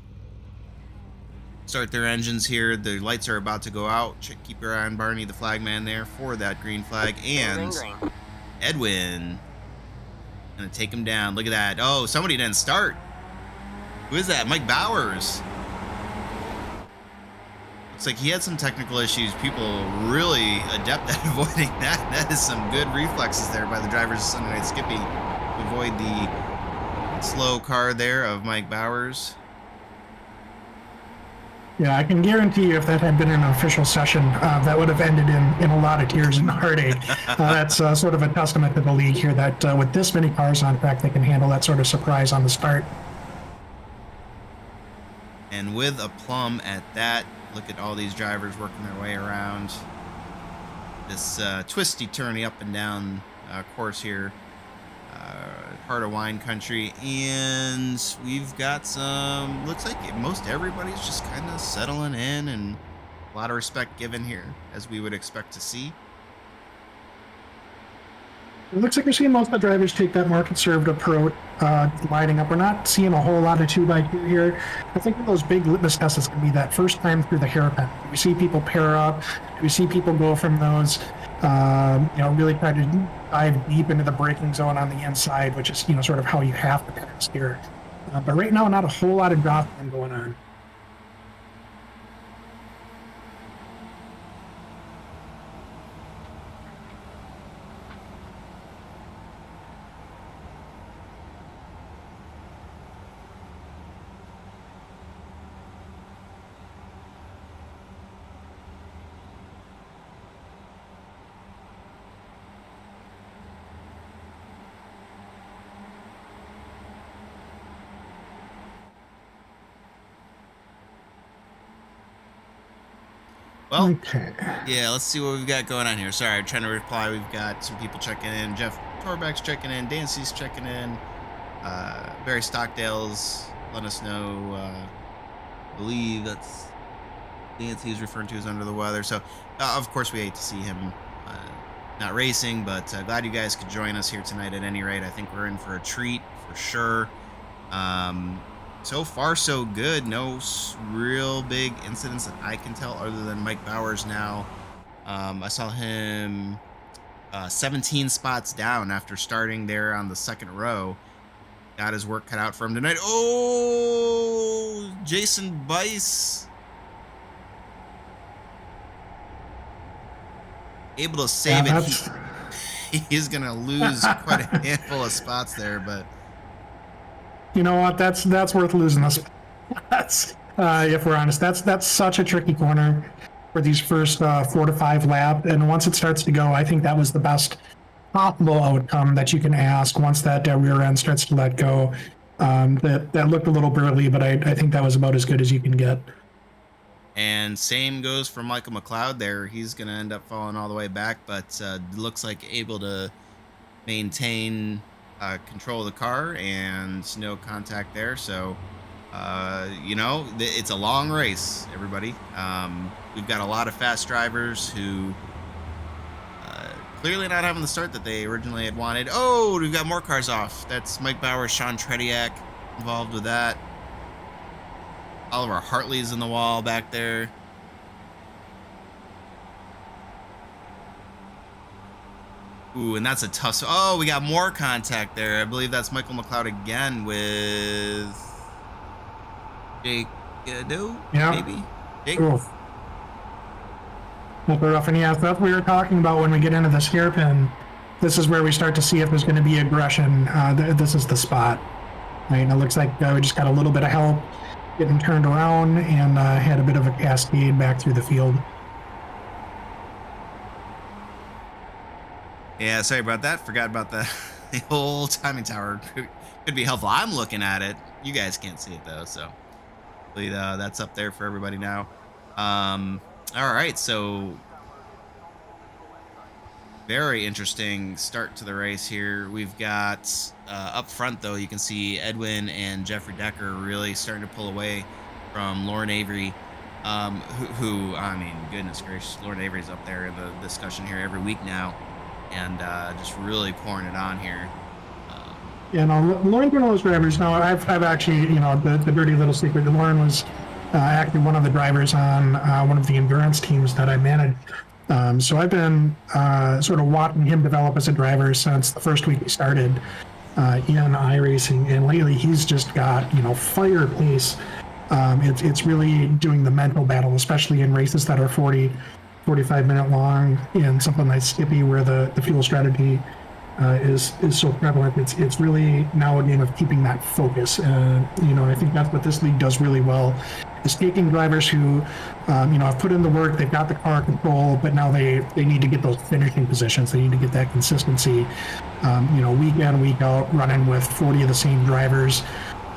start their engines here. The lights are about to go out. Keep your eye on Barney, the flagman there for that green flag. And Edwin gonna take him down. Look at that. Oh, somebody didn't start. Who is that? Mike Bowers. Looks like he had some technical issues. People really adept at avoiding that. That is some good reflexes there by the drivers of Sunday Night Skippy. Avoid the slow car there of Mike Bowers. Yeah, I can guarantee you if that had been an official session, that would have ended in a lot of tears and heartache. That's sort of a testament to the league here that with this many cars on track, they can handle that sort of surprise on the start. And with a plum at that, look at all these drivers working their way around this twisty, turny up and down course here. Heart of wine country, and we've got some, looks like most everybody's just kind of settling in, and a lot of respect given here, as we would expect to see. It looks like we're seeing most of the drivers take that more conservative approach, lining up. We're not seeing a whole lot of 2x2 here. I think those big litmus tests is going to be that first time through the hairpin. Do we see people pair up? Do we see people go from those, really try to dive deep into the braking zone on the inside, which is, sort of how you have to pass here. But right now, not a whole lot of dropping going on. Well, okay. Yeah, let's see what we've got going on here. Sorry, I'm trying to reply. We've got some people checking in. Jeff Torbeck's checking in. Dancy's checking in. Barry Stockdale's letting us know. I believe that's Dancy's referring to as under the weather. So, of course, we hate to see him not racing, but glad you guys could join us here tonight at any rate. I think we're in for a treat for sure. So far, so good. No real big incidents that I can tell other than Mike Bowers now. I saw him 17 spots down after starting there on the second row. Got his work cut out for him tonight. Oh, Jason Bice. Able to save it. He's going to lose quite a handful of spots there, but... You know what? That's worth losing us. If we're honest, that's such a tricky corner for these first 4 to 5 laps. And once it starts to go, I think that was the best possible outcome that you can ask once that rear end starts to let go. That looked a little burly, but I think that was about as good as you can get. And same goes for Michael McLeod there. He's going to end up falling all the way back, but looks like able to maintain control of the car and no contact there. So, it's a long race, everybody. We've got a lot of fast drivers who clearly not having the start that they originally had wanted. Oh, we've got more cars off. That's Mike Bauer, Sean Trediak involved with that. Oliver Hartley's in the wall back there. Ooh, and that's a tough... Oh, we got more contact there. I believe that's Michael McLeod again with... Jake Doe? Yeah. Maybe? Jake? Oof. Rough. And yeah, that's what we were talking about when we get into this hairpin. This is where we start to see if there's going to be aggression. This is the spot. Right, and it looks like we just got a little bit of help getting turned around and had a bit of a cascade back through the field. Yeah, sorry about that. Forgot about the whole timing tower. Could be helpful. I'm looking at it. You guys can't see it though, so that's up there for everybody now. All right, so Very interesting start to the race here. We've got up front, though, you can see Edwin and Jeffrey Decker really starting to pull away from Lauren Avery, who, I mean, goodness gracious, Lauren Avery's up there in the discussion here every week now, and just really pouring it on here. Yeah, no, Lauren's one of those drivers. No, I've actually, you know, the dirty little secret. Lauren was actually one of the drivers on one of the endurance teams that I managed. So I've been sort of watching him develop as a driver since the first week he started in iRacing, and lately he's just got, you know, fire pace. It's really doing the mental battle, especially in races that are 45 minute long, in something like Skippy where the fuel strategy is so prevalent. It's really now a game of keeping that focus. You know, I think that's what this league does really well, is taking drivers who, you know, have put in the work, they've got the car control, but now they need to get those finishing positions. They need to get that consistency, you know, week in, week out, running with 40 of the same drivers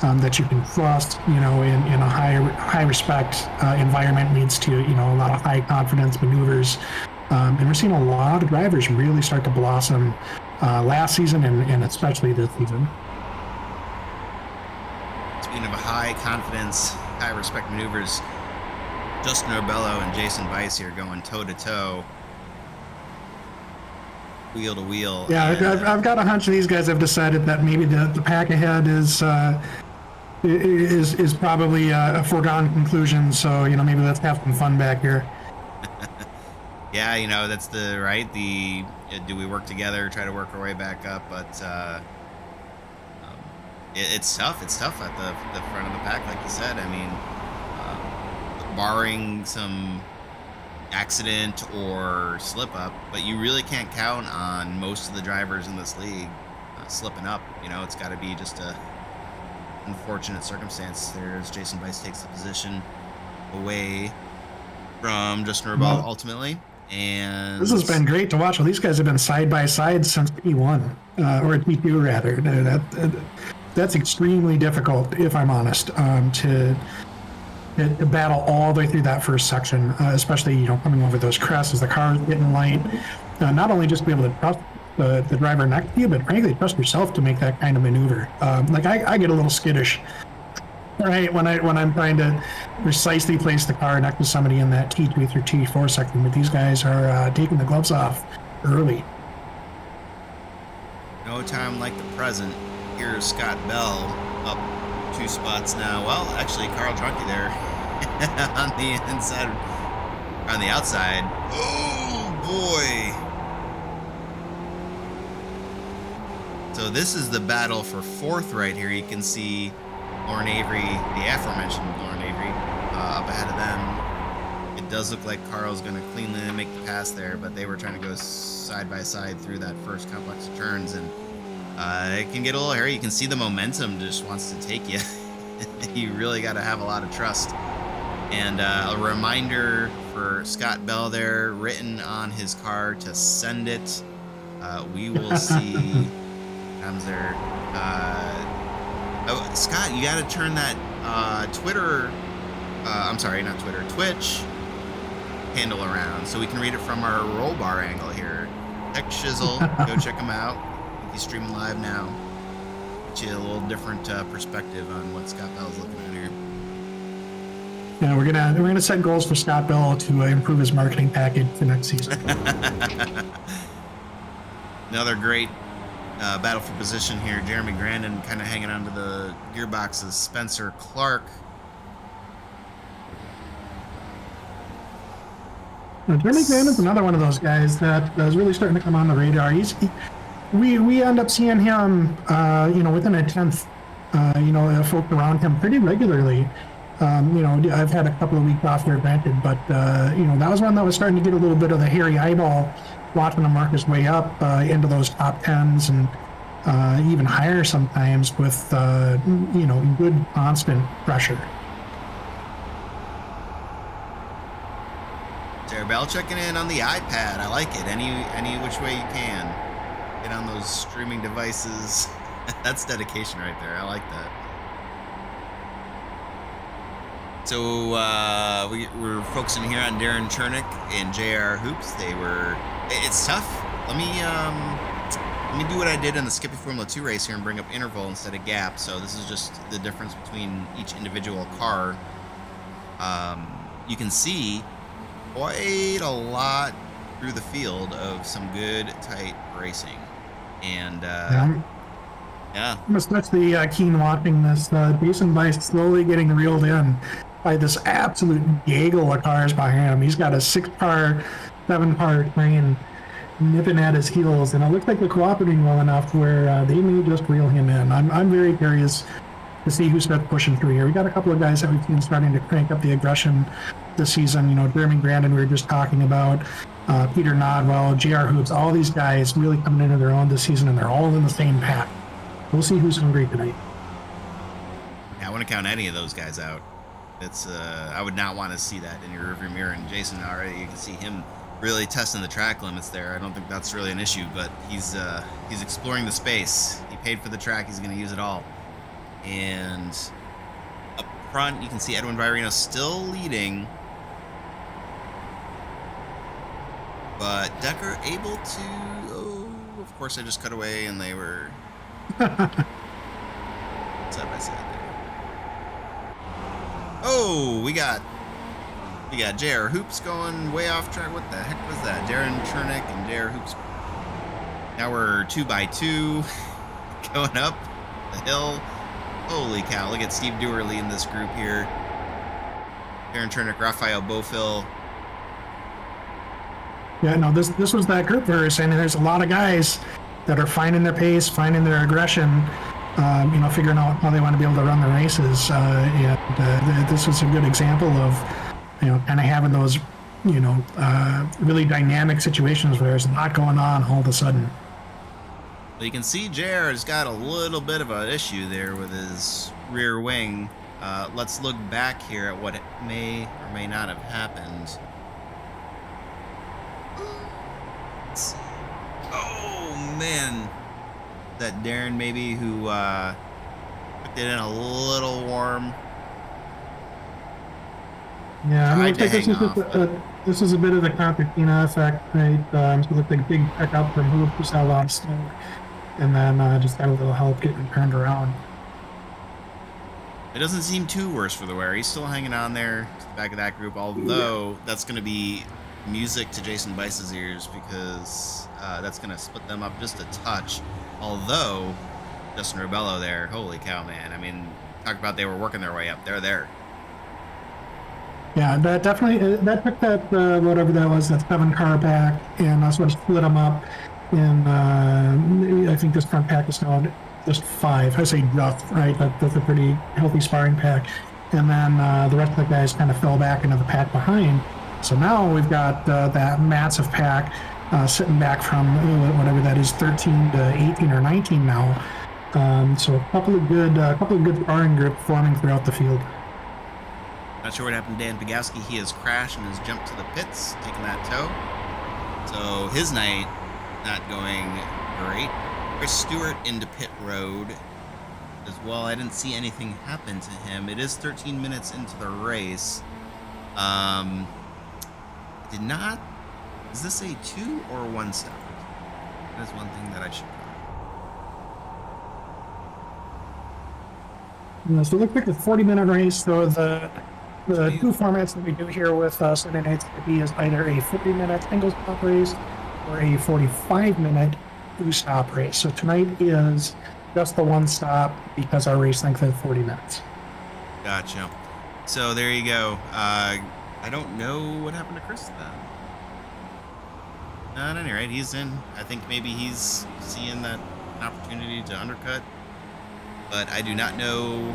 that you can trust, you know, in a high respect environment leads to, you know, a lot of high confidence maneuvers. And we're seeing a lot of drivers really start to blossom last season and especially this season. Speaking of high confidence, high respect maneuvers, Justin Orbello and Jason Weiss here going toe to toe, wheel to wheel. Yeah, I've got a hunch these guys have decided that maybe the pack ahead is probably a foregone conclusion. So, you know, maybe let's have some fun back here. Yeah, you know, that's the right. Do we work together, try to work our way back up? But it's tough. It's tough at the front of the pack, like you said. I mean, barring some accident or slip up, but you really can't count on most of the drivers in this league slipping up. You know, it's got to be just a unfortunate circumstance. There's Jason Weiss takes the position away from Justin Orbello ultimately. And this has been great to watch. Well, these guys have been side by side since P1 or P2 rather. That's extremely difficult, if I'm honest, to battle all the way through that first section, especially, you know, coming over those crests as the car is getting light. Not only just be able to trust the driver next to you, but frankly trust yourself to make that kind of maneuver. Like I get a little skittish, right, when I'm trying to precisely place the car next to somebody in that T3 through T4 section, but these guys are taking the gloves off early. No time like the present. Here's Scott Bell up 2 spots now. Well, actually, Carl Drunke there on the inside, on the outside. Oh boy! So this is the battle for 4th right here. You can see Lauren Avery, the aforementioned Lauren Avery, up ahead of them. It does look like Carl's going to cleanly make the pass there, but they were trying to go side by side through that first complex of turns, and it can get a little hairy. You can see the momentum just wants to take you. You really got to have a lot of trust. And a reminder for Scott Bell there, written on his car to send it. We will see. Comes there. Oh, Scott, you got to turn that Twitter. I'm sorry, not Twitter. Twitch handle around so we can read it from our roll bar angle here. Tech Shizzle, go check him out. He's streaming live now. Get you a little different perspective on what Scott Bell's looking at here. Yeah, we're gonna set goals for Scott Bell to improve his marketing package for next season. Another great battle for position here. Jeremy Grandin kind of hanging onto the gearboxes. Spencer Clark. Jeremy Grandin's another one of those guys that is really starting to come on the radar. We end up seeing him, you know, within a 10th, you know, folk around him pretty regularly. You know, I've had a couple of weeks off here, granted, but you know, that was one that was starting to get a little bit of the hairy eyeball, watching him work his way up into those top 10s and even higher sometimes with, you know, good constant pressure. Sarah Bell checking in on the iPad. I like it. Any which way you can. Get on those streaming devices. That's dedication right there. I like that. So we're focusing here on Darren Chernick and JR Hoops. It's tough. let me do what I did in the Skippy Formula 2 race here and bring up interval instead of gap. So this is just the difference between each individual car. You can see quite a lot through the field of some good, tight racing. And, yeah. I'm especially keen watching this. Jason Bice slowly getting reeled in by this absolute gaggle of cars behind him. He's got a 6-car, 7-car train nipping at his heels, and it looks like they're cooperating well enough where they may just reel him in. I'm very curious to see who starts pushing through here. We got a couple of guys that we've seen starting to crank up the aggression this season. You know, Jeremy Grandin, we were just talking about, Peter Nodwell, JR Hoops, all these guys really coming into their own this season, and they're all in the same pack. We'll see who's hungry tonight. Yeah, I wouldn't count any of those guys out. It's I would not want to see that in your rearview mirror. And Jason already, you can see him really testing the track limits there. I don't think that's really an issue, but he's exploring the space. He paid for the track. He's going to use it all. And up front, you can see Edwin Virino still leading, but Decker able to. Oh, of course, I just cut away, and they were side by side there. Oh, we got JR Hoops going way off track. What the heck was that? Darren Chernick and JR Hoops. Now we're 2x2 going up the hill. Holy cow, look at Steve Dewar leading this group here. Darren Chernick, Raphael Bofil. Yeah, no, this was that group we were saying. There's a lot of guys that are finding their pace, finding their aggression, figuring out how they want to be able to run the races. This was a good example of, kind of having those, really dynamic situations where there's a lot going on all of a sudden. Well, you can see JR has got a little bit of an issue there with his rear wing. Let's look back here at what may or may not have happened. Let's see. Oh, man. That Darren maybe who took it in a little warm. Yeah, I think this is a bit of the Concertina effect, right? So it looked like a big pickup from who saw a lot of smoke, and then just got a little help getting turned around. It doesn't seem too worse for the wearer. He's still hanging on there to the back of that group, although that's going to be music to Jason Bice's ears because that's going to split them up just a touch. Although, Justin Rubello there, holy cow, man. I mean, talk about they were working their way up. They're there. Yeah, that definitely, that took that, whatever that was, that 7-car pack, and sort of split them up. And I think this front pack is now just 5. I say just, right? That's a pretty healthy sparring pack. And then the rest of the guys kind of fell back into the pack behind. So now we've got that massive pack sitting back from whatever that is, 13 to 18 or 19 now. So a couple of good sparring groups forming throughout the field. Not sure what happened to Dan Pegowski. He has crashed and has jumped to the pits, taking that tow. So his night not going great. Chris Stewart into pit road as well. I didn't see anything happen to him. It is 13 minutes into the race. Did not. Is this a 2 or 1 stop? That is one thing that I should know. So it looks like a 40-minute race. So the 2 formats that we do here with Sunday Night Skippy is either a 40-minute single stop race or a 45-minute 2-stop race. So tonight is just the 1 stop because our race length is 40 minutes. Gotcha. So there you go. I don't know what happened to Chris then. At any rate, he's in. I think maybe he's seeing that opportunity to undercut. But I do not know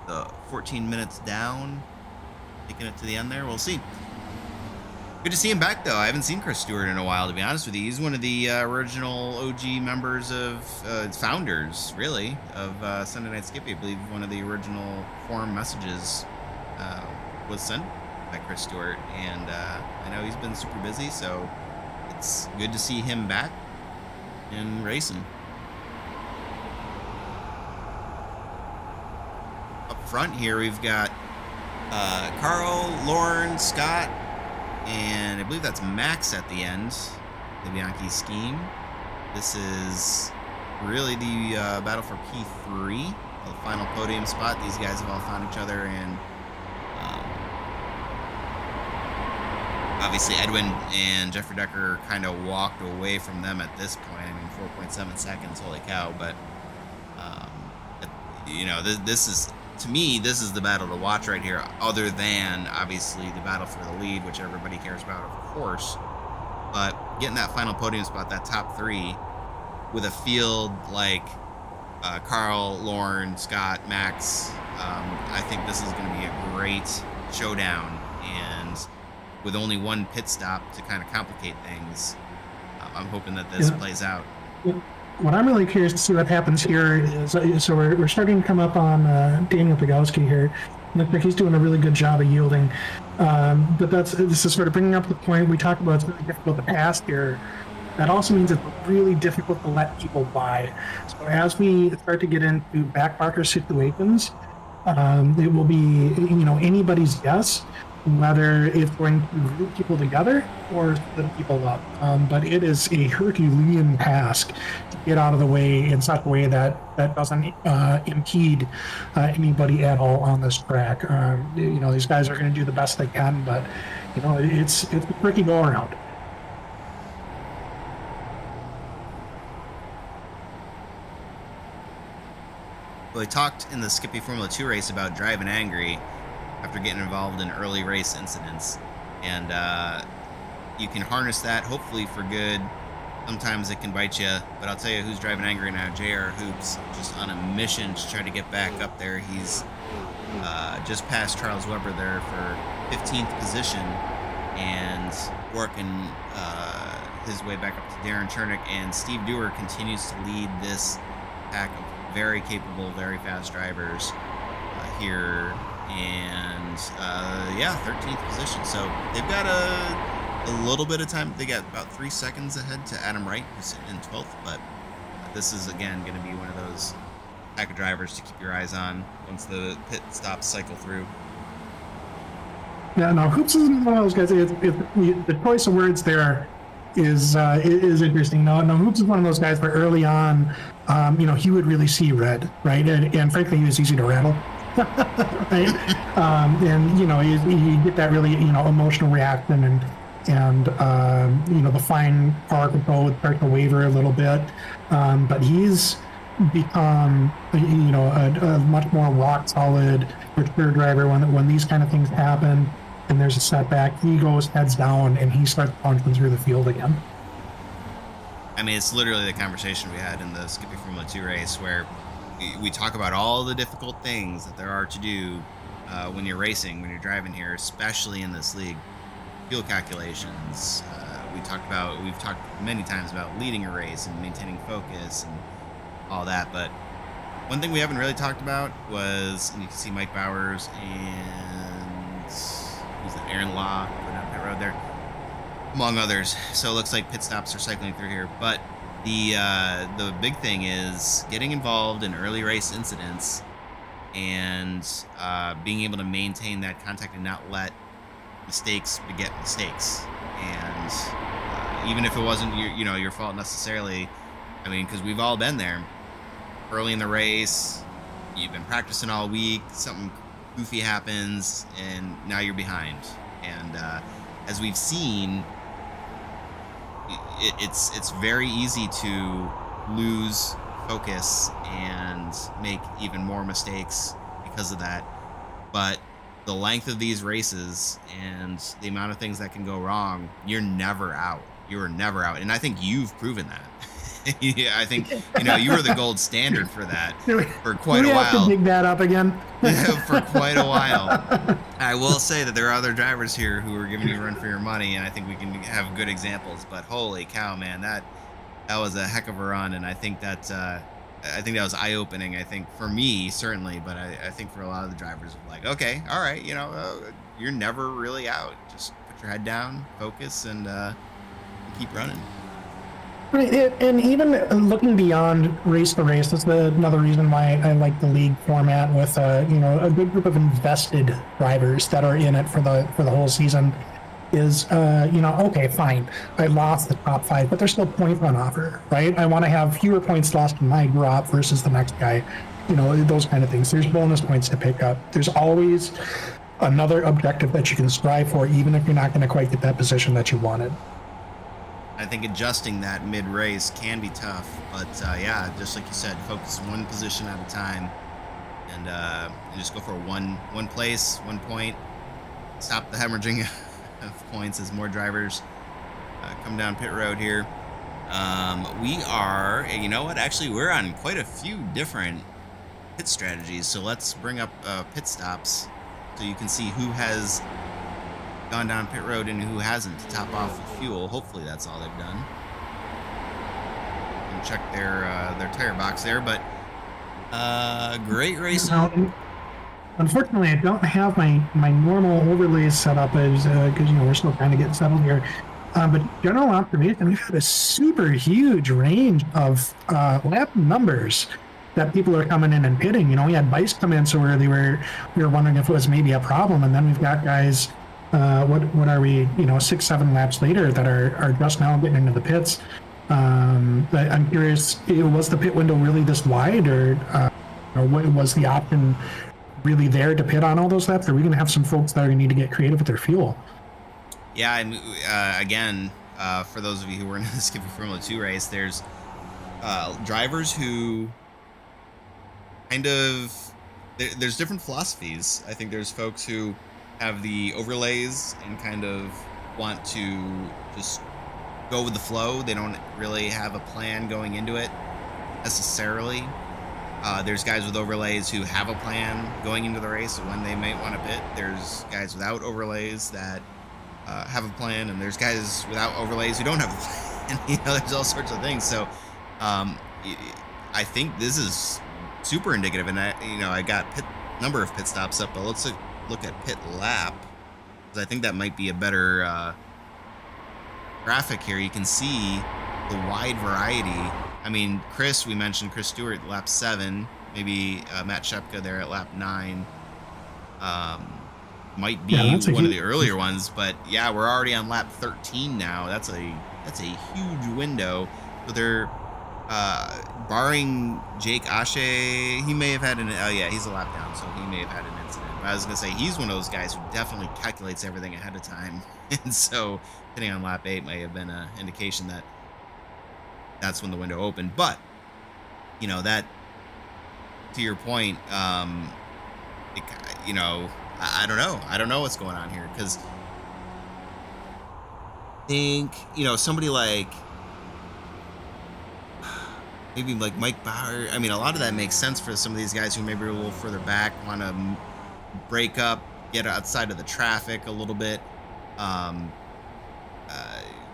the 14 minutes down, taking it to the end there. We'll see. Good to see him back, though. I haven't seen Chris Stewart in a while, to be honest with you. He's one of the original OG members of, founders, really, of Sunday Night Skippy. I believe one of the original forum messages was sent by Chris Stewart. And I know he's been super busy, so it's good to see him back in racing. Up front here, we've got Carl, Lauren, Scott, And I believe that's Max at the end, the Bianchi scheme. This is really the battle for P3, the final podium spot. These guys have all found each other, and obviously Edwin and Jeffrey Decker kind of walked away from them at this point. I mean, 4.7 seconds, holy cow. But, you know, this is, to me, this is the battle to watch right here, other than, obviously, the battle for the lead, which everybody cares about, of course. But getting that final podium spot, that top three, with a field like Carl, Lauren, Scott, Max, I think this is going to be a great showdown. And with only one pit stop to kind of complicate things, I'm hoping that this plays out. What I'm really curious to see what happens here is, so we're starting to come up on Daniel Pogowski here. Looks like he's doing a really good job of yielding. But this is sort of bringing up the point we talked about. It's really difficult to pass here. That also means it's really difficult to let people by. So as we start to get into backmarker situations, it will be, you know, anybody's guess whether it's going to group people together or split people up. But it is a Herculean task to get out of the way in such a way that doesn't impede anybody at all on this track. You know, these guys are going to do the best they can, but, you know, it's a tricky go around. Well, we talked in the Skippy Formula 2 race about driving angry after getting involved in early race incidents. And you can harness that, hopefully, for good. Sometimes it can bite you, but I'll tell you who's driving angry now. JR Hoops, just on a mission to try to get back up there. He's just past Charles Weber there for 15th position and working his way back up to Darren Chernick. And Steve Dewar continues to lead this pack of very capable, very fast drivers here. And yeah, 13th position. So they've got a little bit of time. They got about 3 seconds ahead to Adam Wright, who's sitting in 12th. But this is, again, going to be one of those pack of drivers to keep your eyes on once the pit stops cycle through. Yeah, no, Hoops is one of those guys. The choice of words there is interesting. No, Hoops is one of those guys where early on, you know, he would really see red, right? And frankly, he was easy to rattle. Right? And you know, you get that really, you know, emotional reaction, and you know, the fine power control would start to waver a little bit. But he's become, you know, a much more rock solid, mature driver. When these kind of things happen and there's a setback, he goes heads down and he starts punching through the field again. I mean, it's literally the conversation we had in the Skippy Formula 2 race, where we talk about all the difficult things that there are to do when you're racing, when you're driving here, especially in this league. Fuel calculations. We've talked many times about leading a race and maintaining focus and all that. But one thing we haven't really talked about was, and you can see Mike Bowers and who's that, Aaron Law going down pit road there, among others. So it looks like pit stops are cycling through here. But the big thing is getting involved in early race incidents and being able to maintain that contact and not let mistakes beget mistakes. And even if it wasn't your fault necessarily, I mean, because we've all been there. Early in the race, you've been practicing all week, something goofy happens, and now you're behind. And as we've seen, it's very easy to lose focus and make even more mistakes because of that. But the length of these races and the amount of things that can go wrong, you're never out. You are never out. And I think you've proven that. Yeah, I think, you were the gold standard for that for quite a while. We have to dig that up again. For quite a while. I will say that there are other drivers here who are giving you a run for your money, and I think we can have good examples. But holy cow, man, that was a heck of a run, and I think that was eye-opening. I think for me certainly, but I think for a lot of the drivers, like, okay, all right, you're never really out. Just put your head down, focus, and keep running. Right, and even looking beyond race to race, that's another reason why I like the league format with a good group of invested drivers that are in it for the whole season. is, okay, fine, I lost the top 5, but there's still points on offer, right? I want to have fewer points lost in my drop versus the next guy, those kind of things. There's bonus points to pick up. There's always another objective that you can strive for, even if you're not going to quite get that position that you wanted. I think adjusting that mid-race can be tough, but yeah, just like you said, focus one position at a time, and just go for one place, 1 point. Stop the hemorrhaging of points as more drivers come down pit road here. We are, you know what? Actually, we're on quite a few different pit strategies, so let's bring up pit stops so you can see who has gone down pit road and who hasn't to top off with fuel. Hopefully that's all they've done. And check their tire box there, but great racing. Now, unfortunately, I don't have my normal overlays set up because we're still kind of getting settled here. But general observation, we've had a super huge range of lap numbers that people are coming in and pitting. We had bikes come in so early where we were wondering if it was maybe a problem, and then we've got guys. What are we? 6-7 laps later that are just now getting into the pits. I'm curious, was the pit window really this wide, or what was the option really there to pit on all those laps? Are we going to have some folks that are going to need to get creative with their fuel? Yeah, and again, for those of you who were in the Skippy Formula 2 race, there's drivers who kind of there's different philosophies. I think there's folks who have the overlays and kind of want to just go with the flow. They don't really have a plan going into it necessarily. There's guys with overlays who have a plan going into the race of when they might want to pit. There's guys without overlays that have a plan, and there's guys without overlays who don't have a plan. There's all sorts of things. So I think this is super indicative, and I got number of pit stops up, but let's look at pit lap, because I think that might be a better graphic here. You can see the wide variety. I mean, we mentioned Chris Stewart, lap 7, maybe Matt Shepka there at lap 9. Might be one of the earlier ones, but yeah, we're already on lap 13 now. That's a huge window. So they're barring Jake Ashe, he may have had he's a lap down, so he may have had an incident. But I was gonna say he's one of those guys who definitely calculates everything ahead of time, and so hitting on lap 8 may have been an indication that that's when the window opened. But that, to your point, I don't know what's going on here, because I think somebody like maybe like Mike Bauer. I mean, a lot of that makes sense for some of these guys who maybe are a little further back, want to break up, get outside of the traffic a little bit.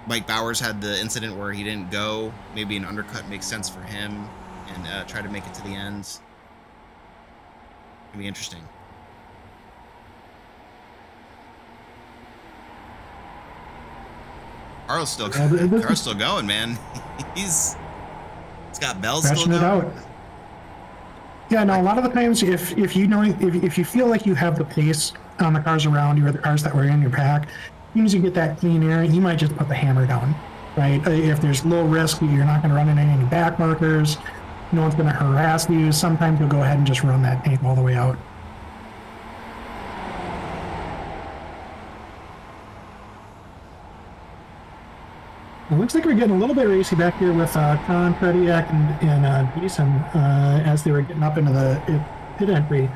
Mike Bowers had the incident where he didn't go. Maybe an undercut makes sense for him, and try to make it to the end. It's gonna be interesting. Carl's still going, man. He's got bells still going. Out. Yeah, no, a lot of the times if you feel like you have the pace on the cars around you or the cars that were in your pack, as soon as you get that clean air, you might just put the hammer down, right? If there's low risk, you're not going to run into any back markers, no one's going to harass you. Sometimes you'll go ahead and just run that tank all the way out. It looks like we're getting a little bit racy back here with Con, Prediak, and Beeson as they were getting up into the pit entry.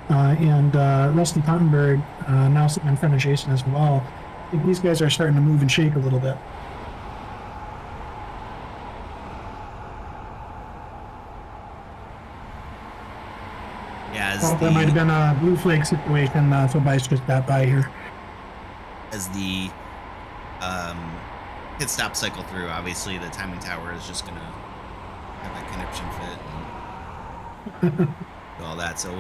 And Rusty Tottenberg now sitting in front of Jason as well. I think these guys are starting to move and shake a little bit. Yeah, that might have been a blue flag situation, so Bice just got by here. As the pit stop cycle through, obviously the timing tower is just gonna have a conniption fit and all that. So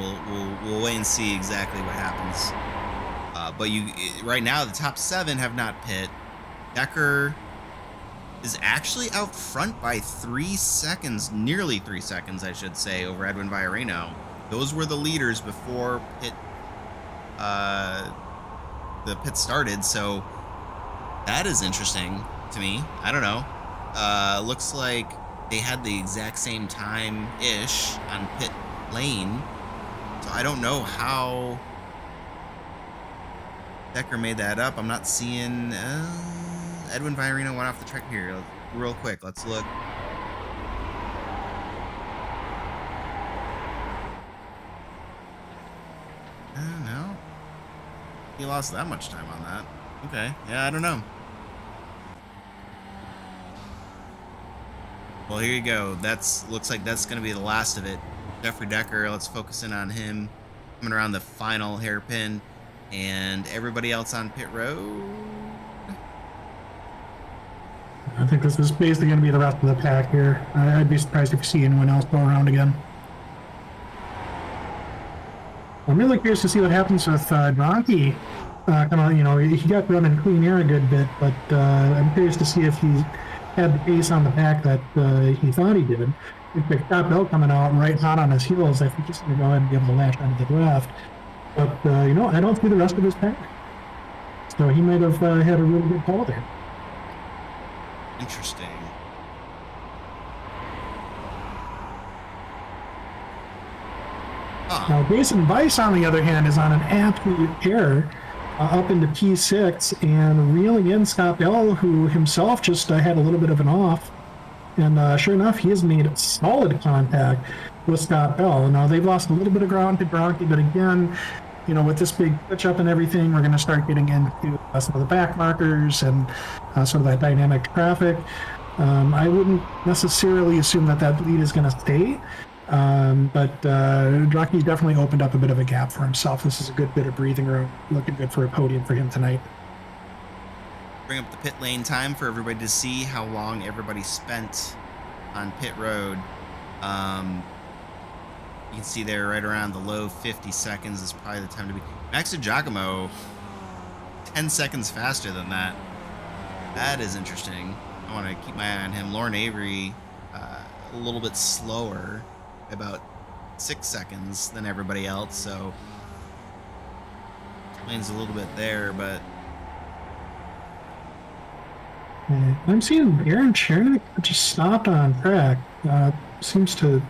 we'll wait and see exactly what happens. But right now the top 7 have not pit. Decker is actually out front by 3 seconds, nearly 3 seconds, I should say, over Edwin Villarino. Those were the leaders before the pit started. So That is interesting to me. I don't know. Looks like they had the exact same time-ish on pit lane. So I don't know how Decker made that up. I'm not seeing... Edwin Virino went off the track here. Real quick, let's look. No. He lost that much time on that. Okay. Yeah, I don't know. Well, here you go. Looks like that's going to be the last of it. Jeffrey Decker, let's focus in on him. Coming around the final hairpin. And everybody else on pit road. I think this is basically going to be the rest of the pack here. I'd be surprised if you see anyone else go around again. I'm really curious to see what happens with Donkey. Come on, you know, he got run in clean air a good bit, but I'm curious to see if he had the pace on the pack that he thought he did. If they've got Bell coming out right hot on his heels, I think he's going to go ahead and be able to latch onto the draft. But, you know, I don't see the rest of his pack. So he might have had a really good call there. Interesting. Now, Jason Weiss, on the other hand, is on an absolute tear up into P6 and reeling in Scott Bell, who himself just had a little bit of an off. And sure enough, he has made solid contact with Scott Bell. Now, they've lost a little bit of ground to Gronky, but again, you know, with this big pitch up and everything, we're going to start getting into some of the back markers and sort of that dynamic traffic. I wouldn't necessarily assume that that lead is going to stay. But Drocky's definitely opened up a bit of a gap for himself. This is a good bit of breathing room. Looking good for a podium for him tonight. Bring up the pit lane time for everybody to see how long everybody spent on pit road. You can see there right around the low 50 seconds is probably the time to be. Max Giacomo, 10 seconds faster than that. That is interesting. I want to keep my eye on him. Lauren Avery, a little bit slower, about 6 seconds than everybody else, so lane's a little bit there, but I'm seeing Aaron Chernick just stopped on track. Seems to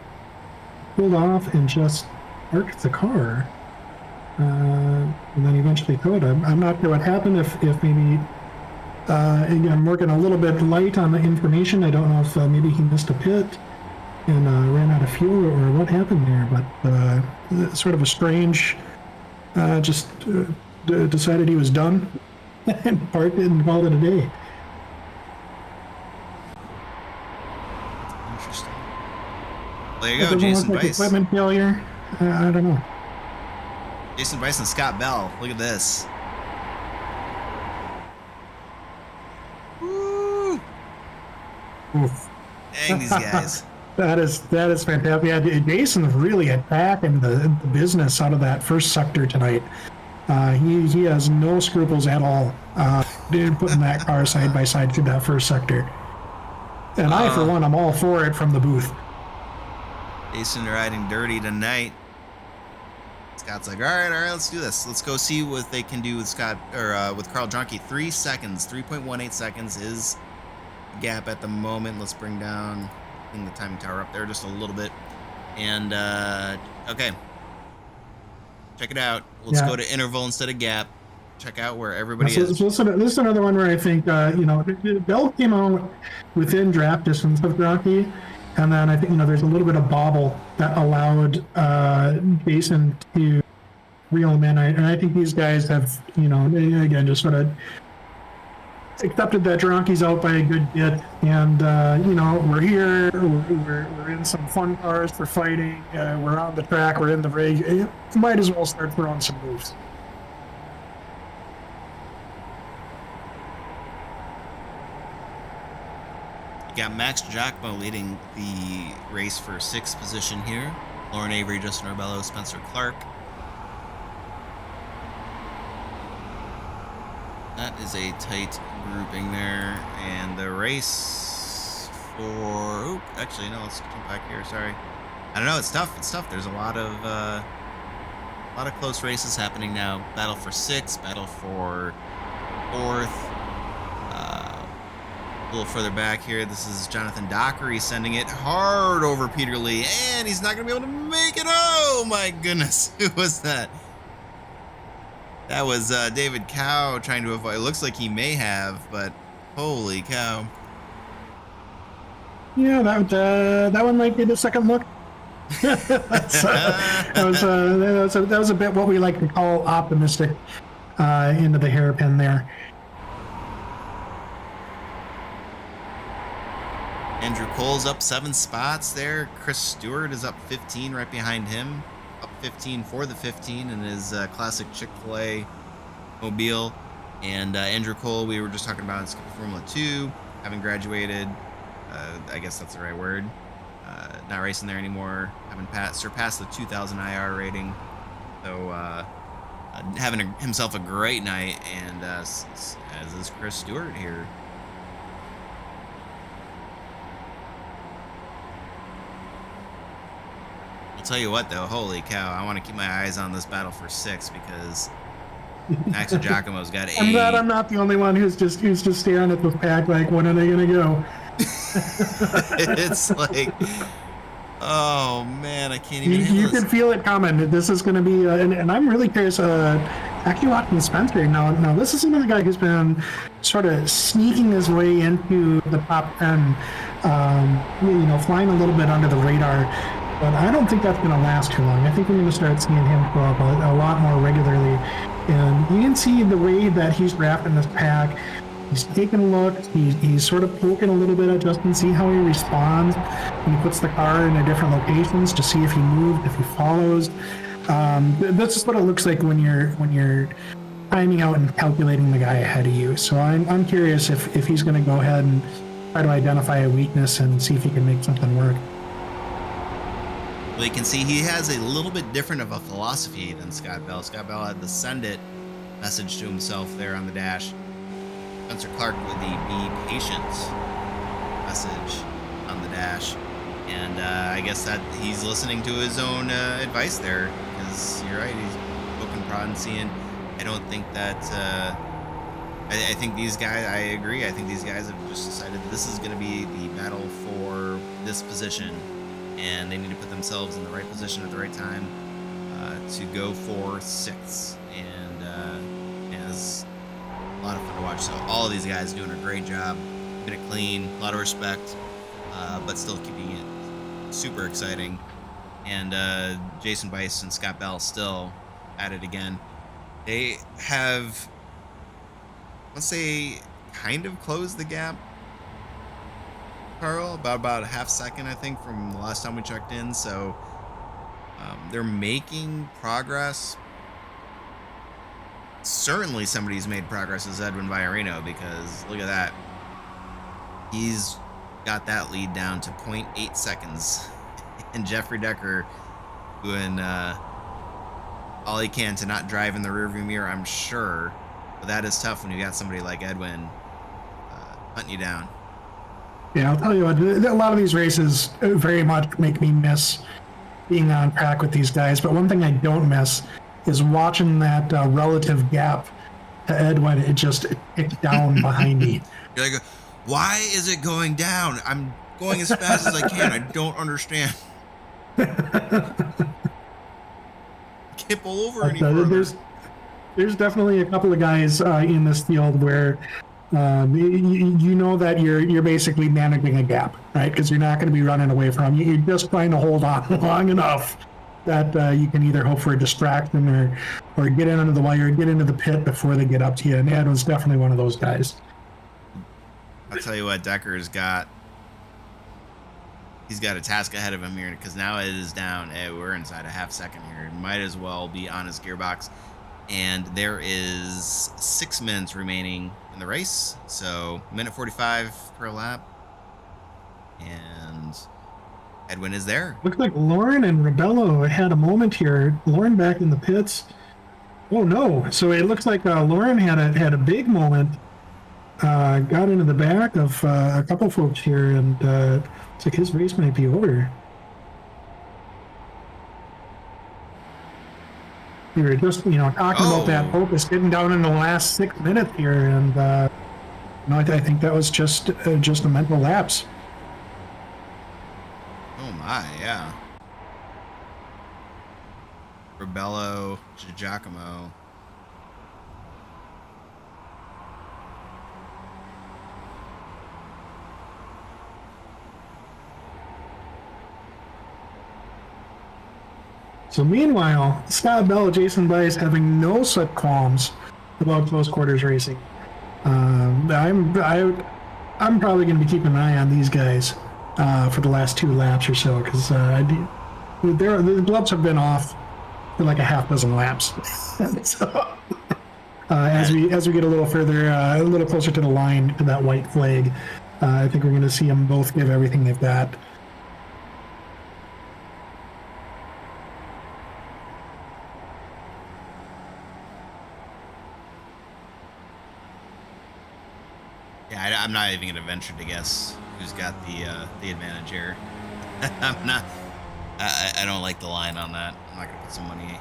pull off and just parked the car, and then eventually towed him. I'm not sure what happened. If maybe again, I'm working a little bit light on the information. I don't know if maybe he missed a pit and ran out of fuel or what happened there, but sort of a strange, just decided he was done and parked it and called it a day. interesting. There you go, Jason like Weiss. Equipment failure. I don't know. Jason Weiss and Scott Bell. Look at this. Woo! Oof. Dang, these guys. That is fantastic. Yeah, Jason's really attacking the business out of that first sector tonight. He has no scruples at all. Putting that car side by side through that first sector. And I, for one, I'm all for it from the booth. Jason riding dirty tonight. Scott's like, all right, let's do this. Let's go see what they can do with Scott or with Carl Jonke. 3 seconds, 3.18 seconds is the gap at the moment. Let's bring down the timing tower up there just a little bit. And okay, check it out. Let's go to interval instead of gap. Check out where everybody is. This is another one where I think Bell came out within draft distance of Rocky, and then I think there's a little bit of bobble that allowed Jason to reel him in. And I think these guys have again just sort of accepted that Dronky's out by a good bit, and we're here. We're in some fun cars for fighting. We're on the track. We're in the rig. Might as well start throwing some moves. Got Max Giacomo leading the race for 6th position here. Lauren Avery, Justin Arbello, Spencer Clark. That is a tight grouping there. And the race for... actually, no, let's jump back here. Sorry. I don't know. It's tough. It's tough. There's a lot of close races happening now. Battle for 6th, battle for 4th. A little further back here, this is Jonathan Dockery sending it hard over Peter Lee, and he's not going to be able to make it. Oh my goodness, who was that? That was David Cow trying to avoid. It looks like he may have, but holy cow. Yeah, that one might be the second look. That was a bit what we like to call optimistic into the hairpin there. Andrew Cole's up 7 spots there. Chris Stewart is up 15 right behind him. Up 15 for the 15 in his classic Chick-fil-A mobile. And Andrew Cole, we were just talking about in Skippy Formula 2, having graduated. I guess that's the right word. Not racing there anymore. Having surpassed the 2,000 IR rating. So having himself a great night, and as is Chris Stewart here. I'll tell you what, though, holy cow! I want to keep my eyes on this battle for 6 because Max and Giacomo's got 8. I'm glad I'm not the only one who's just staring at the pack like, when are they gonna go? It's like, oh man, I can't even handle You this. can feel it coming. This is going to be, and I'm really curious. Actually, watching Spencer now, this is another guy who's been sort of sneaking his way into the top 10, flying a little bit under the radar. But I don't think that's going to last too long. I think we're going to start seeing him show up a lot more regularly. And you can see the way that he's drafting this pack. He's taking a look. He's sort of poking a little bit at Justin, see how he responds when he puts the car in different locations to see if he moved, if he follows. That's just what it looks like when you're timing out and calculating the guy ahead of you. So I'm curious if he's going to go ahead and try to identify a weakness and see if he can make something work. Well, you can see he has a little bit different of a philosophy than Scott Bell. Scott Bell had the send it message to himself there on the dash. Spencer Clark with the be patient message on the dash. And I guess that he's listening to his own advice there, because you're right, he's poking, prodding, seeing. I don't think that, I think these guys, I agree, I think these guys have just decided this is going to be the battle for this position, and they need to put themselves in the right position at the right time to go for 6. And it's a lot of fun to watch. So all of these guys doing a great job, keeping it clean, a lot of respect, but still keeping it super exciting. And Jason Bice and Scott Bell still at it again. They have, let's say, kind of closed the gap, Carl, about a half second, I think, from the last time we checked in. So they're making progress. Certainly somebody's made progress is Edwin Villarino, because look at that. He's got that lead down to 0.8 seconds. And Jeffrey Decker doing all he can to not drive in the rearview mirror, I'm sure. But that is tough when you got somebody like Edwin hunting you down. Yeah, I'll tell you what, a lot of these races very much make me miss being on track with these guys. But one thing I don't miss is watching that relative gap to Edwin. It just ticked down behind me. You're like, why is it going down? I'm going as fast as I can. I don't understand. I can't pull over any further. There's definitely a couple of guys in this field where you know that you're basically managing a gap, right? Because you're not going to be running away from you. You're just trying to hold on long enough that you can either hope for a distraction or get in under the wire, get into the pit before they get up to you. And Edwin's definitely one of those guys. I'll tell you what, Decker's got. He's got a task ahead of him here, because now it is down. Hey, we're inside a half second here. Might as well be on his gearbox. And there is 6 minutes remaining in the race. So, minute 45 per lap. And Edwin is there. Looks like Lauren and Rebello had a moment here. Lauren back in the pits. Oh no! So it looks like Lauren had a big moment. Got into the back of a couple folks here, and looks like his race might be over. We were just, talking about that focus getting down in the last 6 minutes here, and No, I think that was just a mental lapse. Oh my, yeah. Rebello, Giacomo. So meanwhile, Scott Bell, Jason Bice having no such qualms about close quarters racing. I'm probably going to be keeping an eye on these guys for the last 2 laps or so, because the gloves have been off for like a half dozen laps. So as we get a little further, a little closer to the line, to that white flag, I think we're going to see them both give everything they've got. Yeah, I'm not even gonna venture to guess who's got the advantage here. I'm not. I don't like the line on that. I'm not gonna put some money.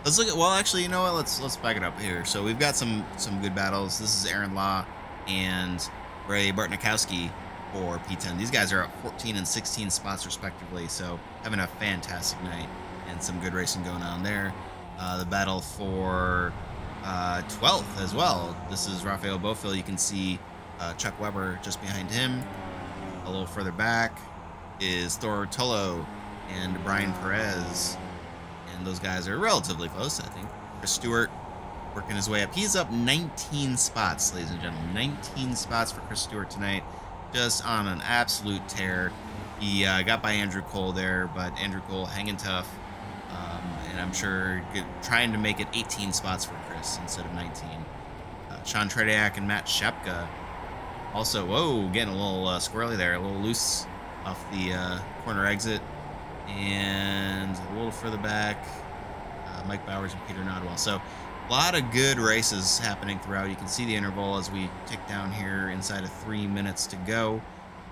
Let's look at. Well, actually, you know what? Let's back it up here. So we've got some good battles. This is Aaron Law and Ray Bartnikowski for P10. These guys are at 14 and 16 spots respectively. So having a fantastic night and some good racing going on there. The battle for 12th as well. This is Rafael Bofill. You can see Chuck Weber just behind him. A little further back is Thor Tolo and Brian Perez, and those guys are relatively close, I think. Chris Stewart working his way up. He's up 19 spots, ladies and gentlemen. 19 spots for Chris Stewart tonight, just on an absolute tear. He got by Andrew Cole there, but Andrew Cole hanging tough. And I'm sure trying to make it 18 spots for Chris instead of 19. Sean Trediak and Matt Shepka also, whoa, getting a little squirrely there, a little loose off the corner exit. And a little further back, Mike Bowers and Peter Nodwell. So a lot of good races happening throughout. You can see the interval as we tick down here inside of 3 minutes to go.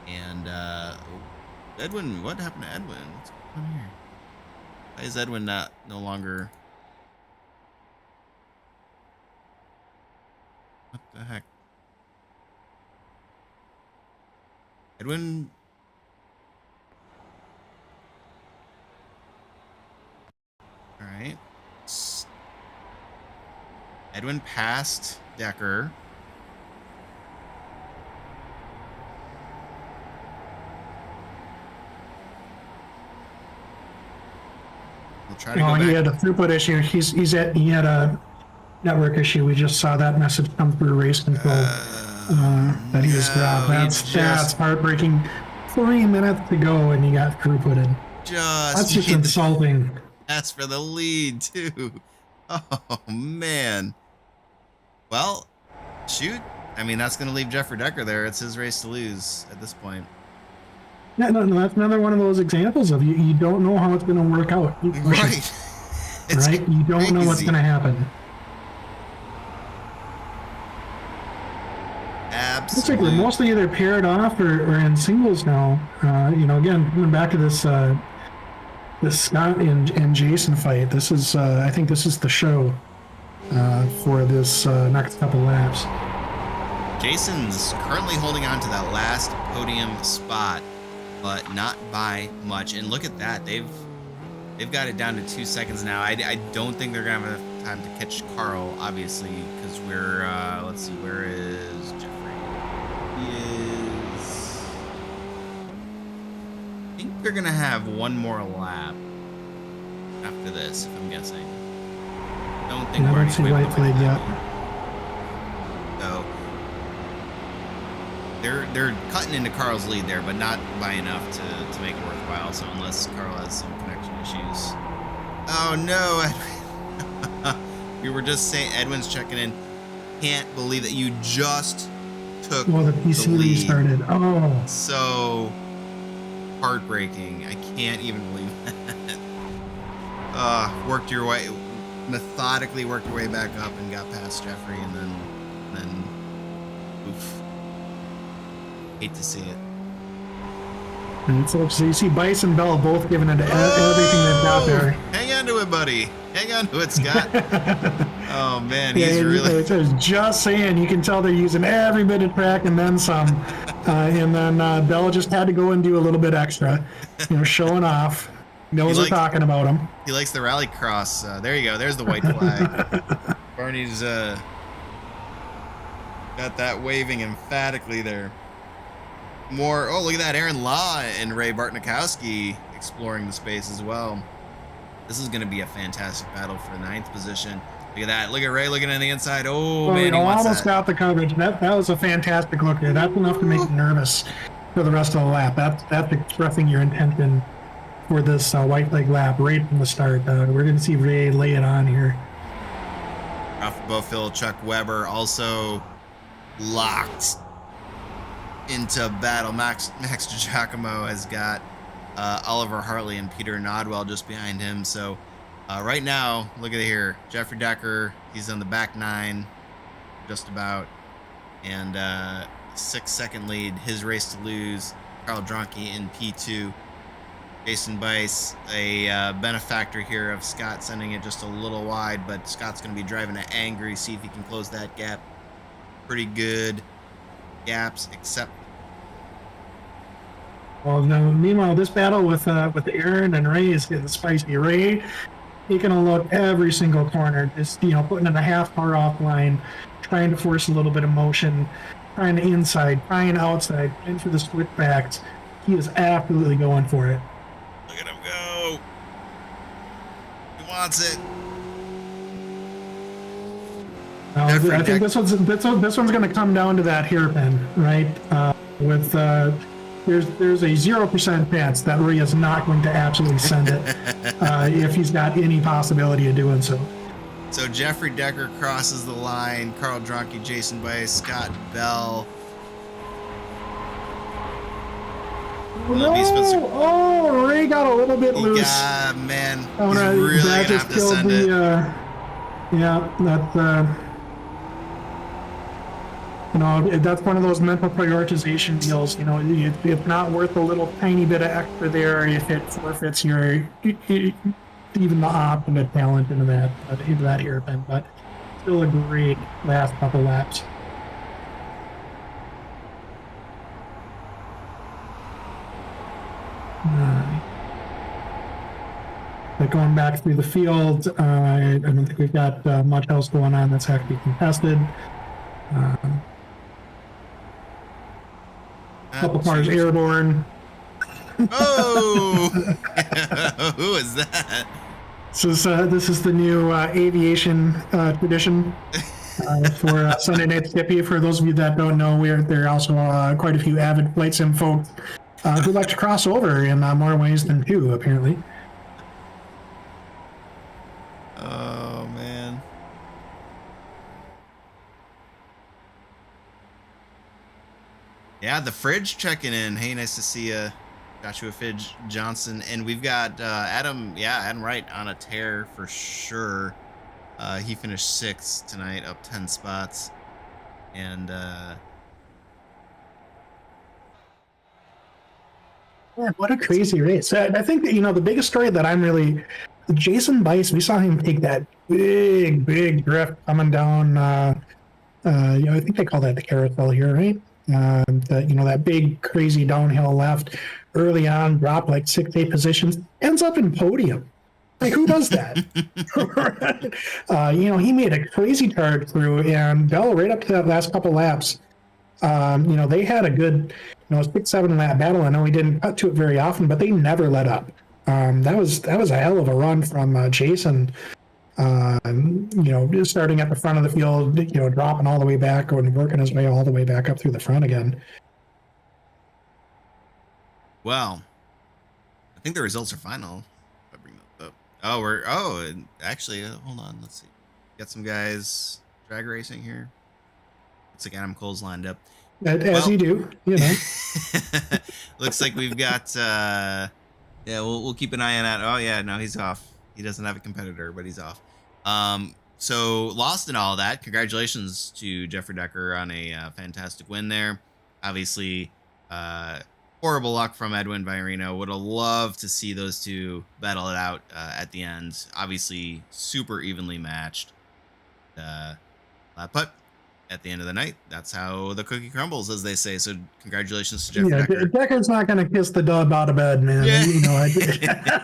And Edwin, what happened to Edwin? What's going on here? Why is Edwin no longer? What the heck? Edwin. All right. Edwin passed Decker. We'll try to go back. He had a throughput issue. He had a network issue. We just saw that message come through race control that he was dropped. That's heartbreaking. 3 minutes to go and he got throughputed. That's just insulting. That's for the lead too. Oh man. Well, shoot. I mean, that's going to leave Jeffrey Decker there. It's his race to lose at this point. No, that's another one of those examples of you don't know how it's going to work out. Right. Right? You don't know what's going to happen. Absolutely. Looks like we're mostly either paired off or in singles now. Again, going back to this Scott and Jason fight. This is, I think this is the show for this next couple laps. Jason's currently holding on to that last podium spot, but not by much. And look at that. They've got it down to 2 seconds now. I don't think they're going to have enough time to catch Carl, obviously, because we're, let's see, where is Jeffrey? He is... I think they're going to have one more lap after this, if I'm guessing. I don't think we're see white flag yet. So they're cutting into Carl's lead there, but not by enough to make it worthwhile. So unless Carl has some connection issues. Oh no, Edwin. We were just saying Edwin's checking in. Can't believe that you just took the PC lead. restarted. Oh, so heartbreaking. I can't even believe that. Worked your way, methodically worked your way back up and got past Jeffrey, and then oof. Hate to see it. And so you see Bice and Bell both giving it everything they've got there. Hang on to it, buddy. Hang on to it, Scott. Oh man, Yeah, he's really. I was just saying, you can tell they're using every bit of track and then some. And then Bell just had to go and do a little bit extra, showing off. Knows we're talking about him. He likes the rally cross. There you go. There's the white flag. Barney's got that waving emphatically there. More. Oh, look at that. Aaron Law and Ray Bartnikowski exploring the space as well. This is going to be a fantastic battle for the 9th position. Look at that. Look at Ray looking on the inside. Oh, man, he wants almost got the coverage. That was a fantastic look there. That's enough to make you nervous for the rest of the lap. That's expressing your intention for this white flag lap right from the start. We're going to see Ray lay it on here. Ralph Bofill, Chuck Weber also locked into battle. Max DiGiacomo has got Oliver Hartley and Peter Nodwell just behind him. So right now, look at it here. Jeffrey Decker, he's on the back 9, just about. And 6-second lead, his race to lose. Carl Dronke in P2. Jason Bice, a benefactor here of Scott, sending it just a little wide, but Scott's going to be driving it angry, see if he can close that gap. Pretty good gaps, except. Well, now, meanwhile, this battle with Aaron and Ray is getting spicy. Ray taking a look every single corner, just putting in a half car offline, trying to force a little bit of motion, trying to inside, trying outside, trying for the switchbacks. He is absolutely going for it. Look at him go. He wants it. I think this one's going to come down to that hairpin, right? There's a 0% chance that Ray is not going to absolutely send it if he's got any possibility of doing so. So Jeffrey Decker crosses the line. Carl Dronke, Jason Bice, Scott Bell. Oh, Ray got a little bit loose. Yeah, man. He's really going to have to send it. That's one of those mental prioritization deals. It's not worth a little tiny bit of extra there if it forfeits your even the optimate talent into that hairpin. But still a great last couple laps. But going back through the field, I don't think we've got much else going on that's actually contested. Couple cars airborne. Oh, who is that? This is the new aviation tradition for Sunday Night Skippy. For those of you that don't know, there are also quite a few avid flight sim folks who like to cross over in more ways than two, apparently. Oh man. Yeah, the Fridge checking in. Hey, nice to see you, Joshua Fidge Johnson. And we've got Adam Wright on a tear for sure. He finished 6th tonight, up 10 spots. And man, what a crazy race. I think that, the biggest story that I'm really, Jason Bice, we saw him take that big drift coming down, I think they call that the carousel here, right? That big crazy downhill left early on, dropped like 6-8 positions, ends up in podium. Like, who does that? He made a crazy charge through, and Bell right up to that last couple laps. They had a good 6-7 lap battle. I know we didn't cut to it very often, but they never let up. That was a hell of a run from Jason. Just starting at the front of the field, dropping all the way back and working his way all the way back up through the front again. Well, I think the results are final. If I bring that up. Actually, hold on. Let's see. Got some guys drag racing here. Looks like Adam Cole's lined up. As you do, Looks like we've got. We'll keep an eye on that. Oh yeah, no, he's off. He doesn't have a competitor, but he's off. So lost in all that. Congratulations to Jeffrey Decker on a fantastic win there. Obviously, horrible luck from Edwin Virino. Would have loved to see those two battle it out at the end. Obviously, super evenly matched. But at the end of the night, that's how the cookie crumbles, as they say. So congratulations to Jeff Decker. Decker's not going to kiss the dub out of bed, man. Yeah. He's all right. Yeah,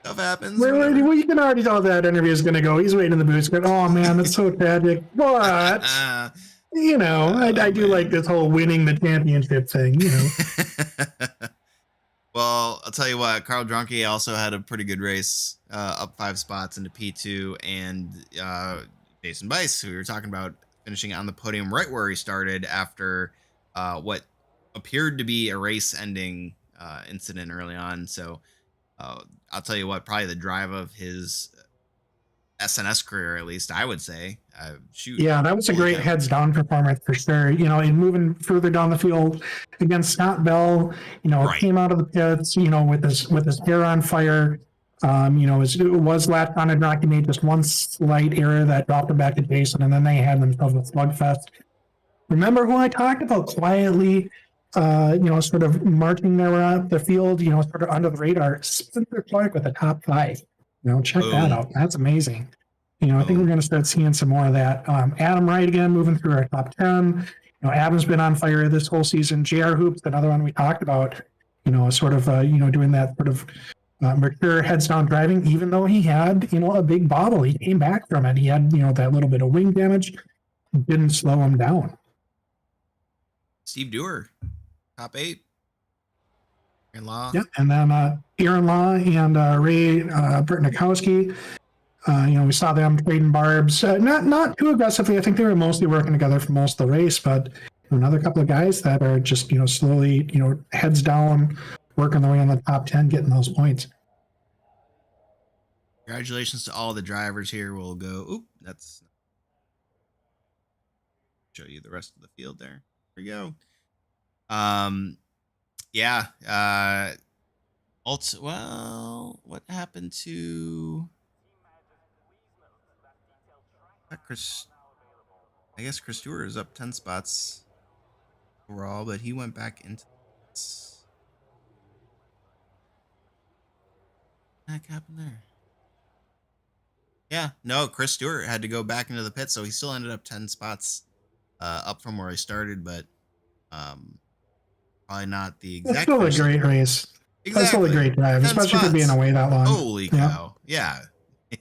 stuff happens. Well, you can already tell that interview is going to go. He's waiting in the booth going, oh, man, that's so tragic. But, I do like this whole winning the championship thing, Well, I'll tell you what, Carl Dronke also had a pretty good race, up 5 spots into P2, and Jason Bice, who we were talking about, finishing on the podium right where he started after what appeared to be a race-ending incident early on. So I'll tell you what, probably the drive of his SNS career, at least I would say. Yeah, that was a great heads down performance for sure. And moving further down the field against Scott Bell, came out of the pits, with his hair on fire. It was latched on and Rocky made just one slight error that dropped him back to Jason, and then they had themselves a slugfest. Remember who I talked about quietly, sort of marching there up the field, sort of under the radar? Spencer Clark with a top 5. Check that out. That's amazing. I think we're going to start seeing some more of that. Adam Wright again, moving through our top 10. Adam's been on fire this whole season. JR Hoops, another one we talked about, sort of, doing that sort of mature heads down driving, even though he had, a big bobble. He came back from it. He had, that little bit of wing damage. Didn't slow him down. Steve Dewar, top 8. Aaron Law. Yeah, and then Aaron Law and Ray Burtnikowski. We saw them trading barbs, not too aggressively. I think they were mostly working together for most of the race, but another couple of guys that are just, slowly, heads down, working their way in the top 10, getting those points. Congratulations to all the drivers here. We'll go. That's show you the rest of the field there. There we go. Yeah. What happened to Chris? I guess Chris Stewart is up 10 spots overall, but he went back into what the heck happened there? Yeah, no, Chris Stewart had to go back into the pit, so he still ended up 10 spots up from where he started, but probably not the exact. That's still a great race. Exactly. That's still a great drive, especially for being away that long. Holy cow. Yeah.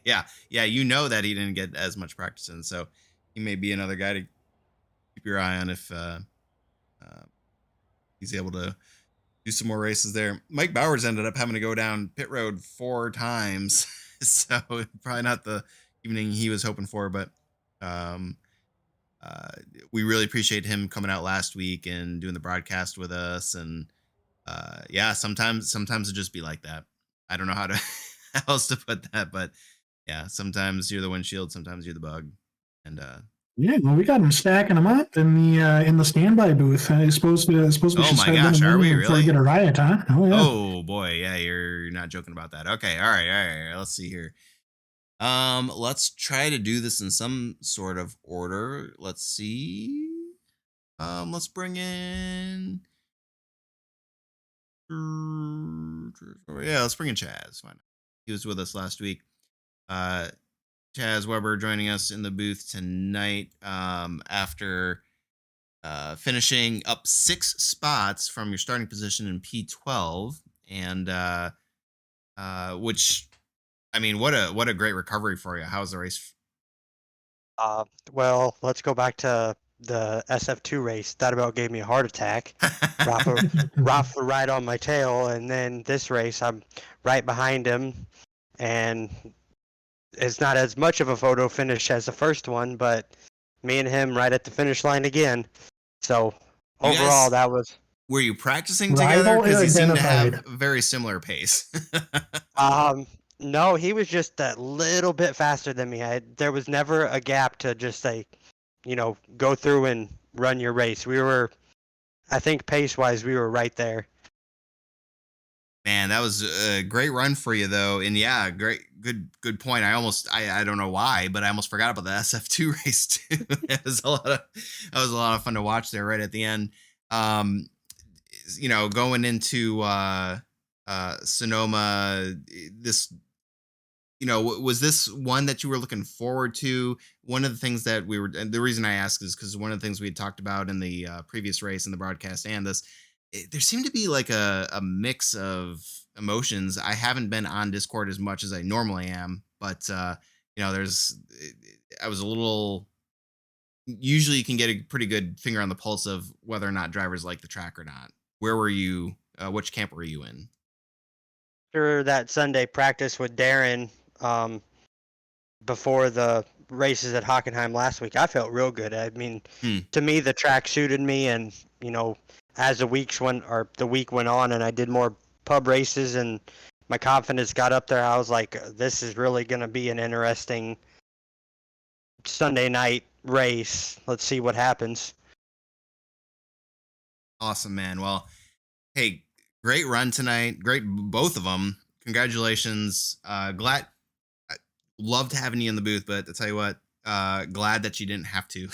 Yeah. That he didn't get as much practice in, so he may be another guy to keep your eye on if he's able to do some more races there. Mike Bowers ended up having to go down pit road 4 times, so probably not the evening he was hoping for, but we really appreciate him coming out last week and doing the broadcast with us. And sometimes it just be like that. I don't know how else to put that, but yeah, sometimes you're the windshield, sometimes you're the bug. And well, we got him stacking them up in the standby booth. I suppose we should. Oh my gosh, are we really? Get a riot, huh? Oh, yeah. Oh boy, yeah, you're not joking about that. Okay, all right. Let's see here. Let's try to do this in some sort of order. Let's see. Let's bring in. Let's bring in Chaz. Fine. He was with us last week. Chaz Weber joining us in the booth tonight after finishing up 6 spots from your starting position in P12, and which, I mean, what a great recovery for you. How's the race? Well, let's go back to the SF2 race. That about gave me a heart attack. Rafa right on my tail, and then this race I'm right behind him, and it's not as much of a photo finish as the first one, but me and him right at the finish line again. So overall, that was. Were you practicing together? Because you seem to have a very similar pace. No, he was just a little bit faster than me. There was never a gap to just say, go through and run your race. We were, I think pace-wise, we were right there. Man, that was a great run for you, though. And yeah, good point. I don't know why, but I almost forgot about the SF2 race too. It was a lot of fun to watch there right at the end. going into Sonoma, this, was this one that you were looking forward to? One of the things that and the reason I ask is because one of the things we had talked about in the previous race in the broadcast and this, there seemed to be like a mix of emotions. I haven't been on Discord as much as I normally am, but I was a little. Usually, you can get a pretty good finger on the pulse of whether or not drivers like the track or not. Where were you? Which camp were you in? After that Sunday practice with Darren, before the races at Hockenheim last week, I felt real good. I mean, to me, the track suited me, and as the week went on, and I did more pub races, and my confidence got up there, I was like, this is really going to be an interesting Sunday night race. Let's see what happens. Awesome, man. Well, hey, great run tonight. Great, both of them. Congratulations. Loved having you in the booth, but to tell you what, glad that you didn't have to.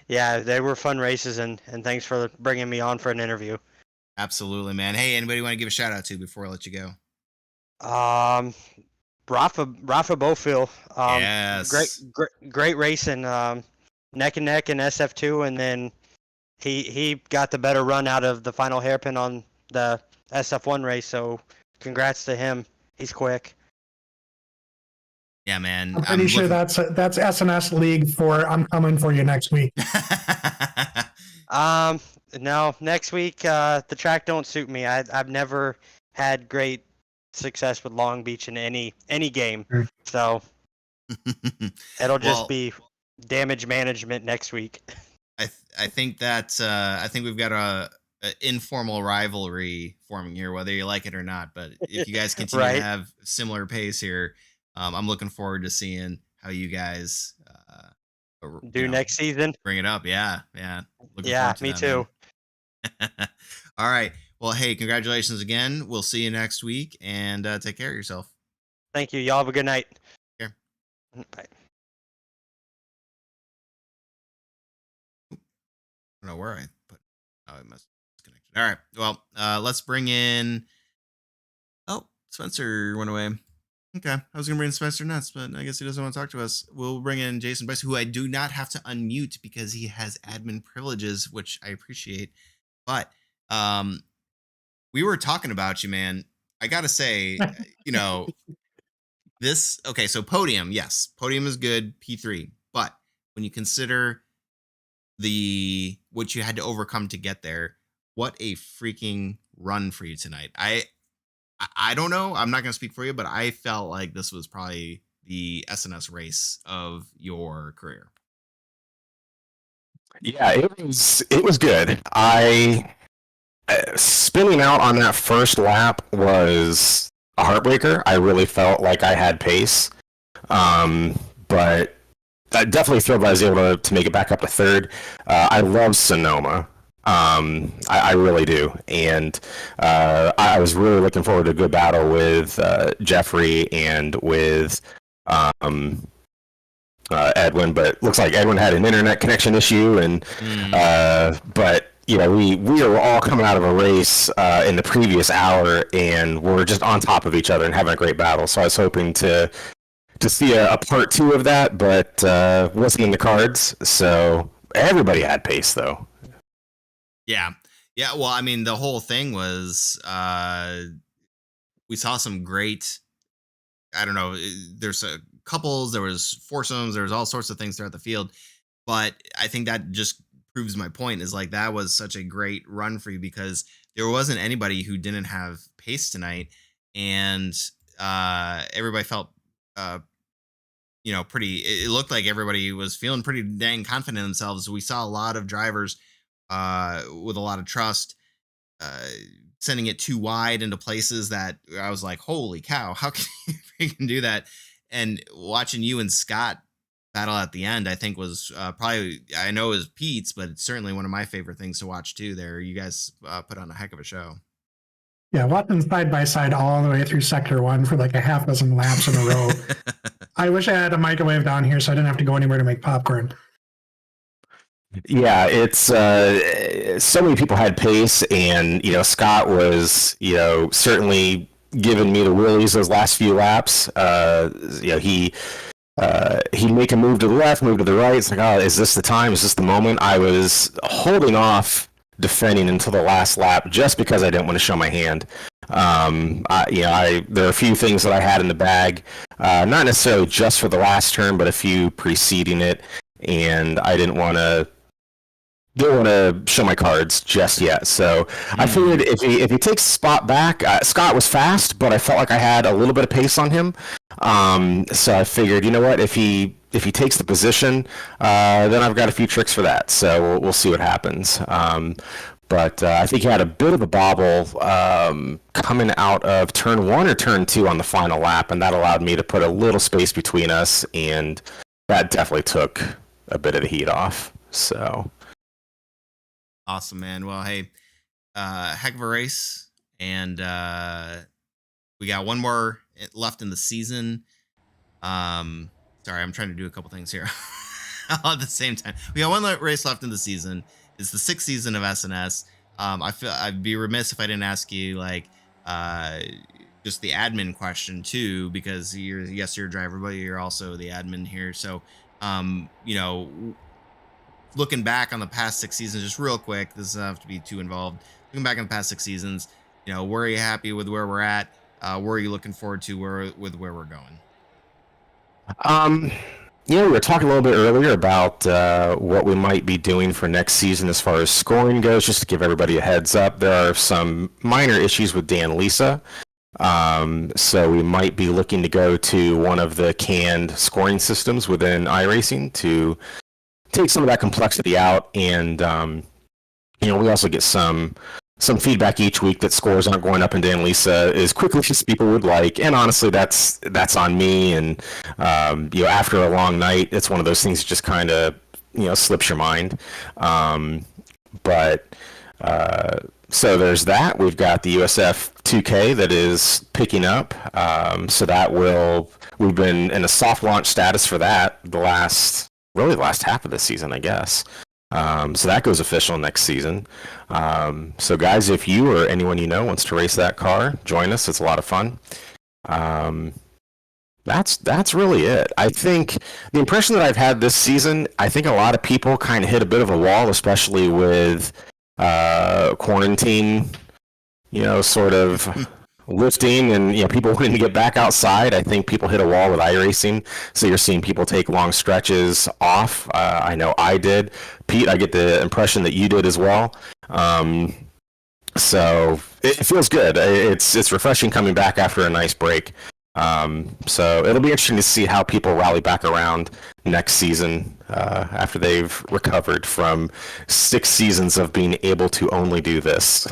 Yeah, they were fun races, and thanks for bringing me on for an interview. Absolutely, man. Hey, anybody want to give a shout out to before I let you go? Rafa Bofill. Yes. Great racing. Neck and neck in SF2, and then he got the better run out of the final hairpin on the SF1 race. So congrats to him. He's quick. Yeah, man. I'm pretty sure that's SNS League for I'm coming for you next week. No, next week the track don't suit me. I've never had great success with Long Beach in any game, so it'll just be damage management next week. I think that I think we've got a informal rivalry forming here, whether you like it or not. But if you guys continue to have similar pace here, I'm looking forward to seeing how you guys do next season. Bring it up, yeah. Yeah, me too. All right. Well, hey, congratulations again. We'll see you next week, and take care of yourself. Thank you. Y'all have a good night. Here. Bye. I don't know where I put. Oh, I must disconnect. All right. Well, let's bring in. Oh, Spencer went away. Okay, I was gonna bring in Spencer Nuts, but I guess he doesn't want to talk to us. We'll bring in Jason Bryce, who I do not have to unmute because he has admin privileges, which I appreciate. But we were talking about you, man. I gotta say, this. Okay, so podium, yes, podium is good, P3. But when you consider what you had to overcome to get there, what a freaking run for you tonight. I don't know. I'm not going to speak for you, but I felt like this was probably the SNS race of your career. Yeah, it was good. Spinning out on that first lap was a heartbreaker. I really felt like I had pace. But I definitely feel that I was able to make it back up to third. I love Sonoma. I really do, and I was really looking forward to a good battle with Jeffrey and with Edwin, but looks like Edwin had an internet connection issue, and but we were all coming out of a race in the previous hour, and we're just on top of each other and having a great battle. So I was hoping to see a part 2 of that, but wasn't in the cards. So everybody had pace, though. Yeah. Well, I mean, the whole thing was we saw some great. I don't know. There's couples. There was foursomes. There was all sorts of things throughout the field. But I think that just proves my point. Is like that was such a great run for you because there wasn't anybody who didn't have pace tonight, and everybody felt pretty. It looked like everybody was feeling pretty dang confident in themselves. We saw a lot of drivers with a lot of trust, sending it too wide into places that I was like, holy cow, how can you freaking do that? And watching you and Scott battle at the end, I think was probably, I know it was Pete's, but it's certainly one of my favorite things to watch too there. You guys put on a heck of a show. Yeah, watching side by side all the way through Sector 1 for like a half dozen laps in a row. I wish I had a microwave down here so I didn't have to go anywhere to make popcorn. Yeah, it's so many people had pace, and Scott was certainly giving me the willies those last few laps. He'd make a move to the left, move to the right. It's like, oh, is this the time? Is this the moment? I was holding off defending until the last lap just because I didn't want to show my hand. There are a few things that I had in the bag, not necessarily just for the last turn, but a few preceding it, and I didn't want to show my cards just yet. So I figured if he takes a spot back, Scott was fast, but I felt like I had a little bit of pace on him. So I figured, you know what, if he takes the position, then I've got a few tricks for that. So we'll see what happens. But I think he had a bit of a bobble coming out of turn 1 or turn 2 on the final lap, and that allowed me to put a little space between us, and that definitely took a bit of the heat off. So awesome, man. Well, hey, heck of a race, and we got one more left in the season. Sorry, I'm trying to do a couple things here all at the same time. We got one race left in the season. It's the 6th season of SNS. I feel I'd be remiss if I didn't ask you just the admin question too, because you're a driver, but you're also the admin here. So looking back on the past 6 seasons, just real quick, this doesn't have to be too involved. Looking back on the past 6 seasons, were you happy with where we're at? Were you looking forward to where we're going? We were talking a little bit earlier about what we might be doing for next season as far as scoring goes. Just to give everybody a heads up, there are some minor issues with Dan Lisa. So we might be looking to go to one of the canned scoring systems within iRacing to take some of that complexity out, and we also get some feedback each week that scores aren't going up in Dan Lisa as quickly as people would like, and honestly, that's on me. And after a long night, it's one of those things that just kind of slips your mind. So there's that. We've got the SF2K that is picking up. So we've been in a soft launch status for that the last half of the season, I guess. So that goes official next season. So guys, if you or anyone wants to race that car, join us. It's a lot of fun. That's really it. I think the impression that I've had this season, I think a lot of people kind of hit a bit of a wall, especially with quarantine, sort of lifting, and people wanting to get back outside. I think people hit a wall with iRacing, so you're seeing people take long stretches off. I know I did. Pete, I get the impression that you did as well. So it feels good. It's refreshing coming back after a nice break. So it'll be interesting to see how people rally back around next season after they've recovered from 6 seasons of being able to only do this.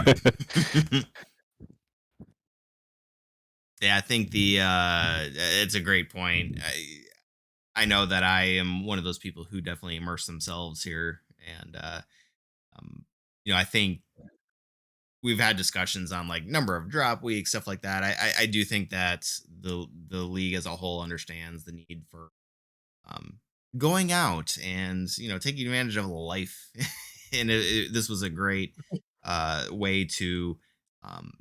Yeah, I think it's a great point. I know that I am one of those people who definitely immerse themselves here, and I think we've had discussions on number of drop weeks, stuff like that. I do think that the league as a whole understands the need for going out and taking advantage of life, and this was a great way to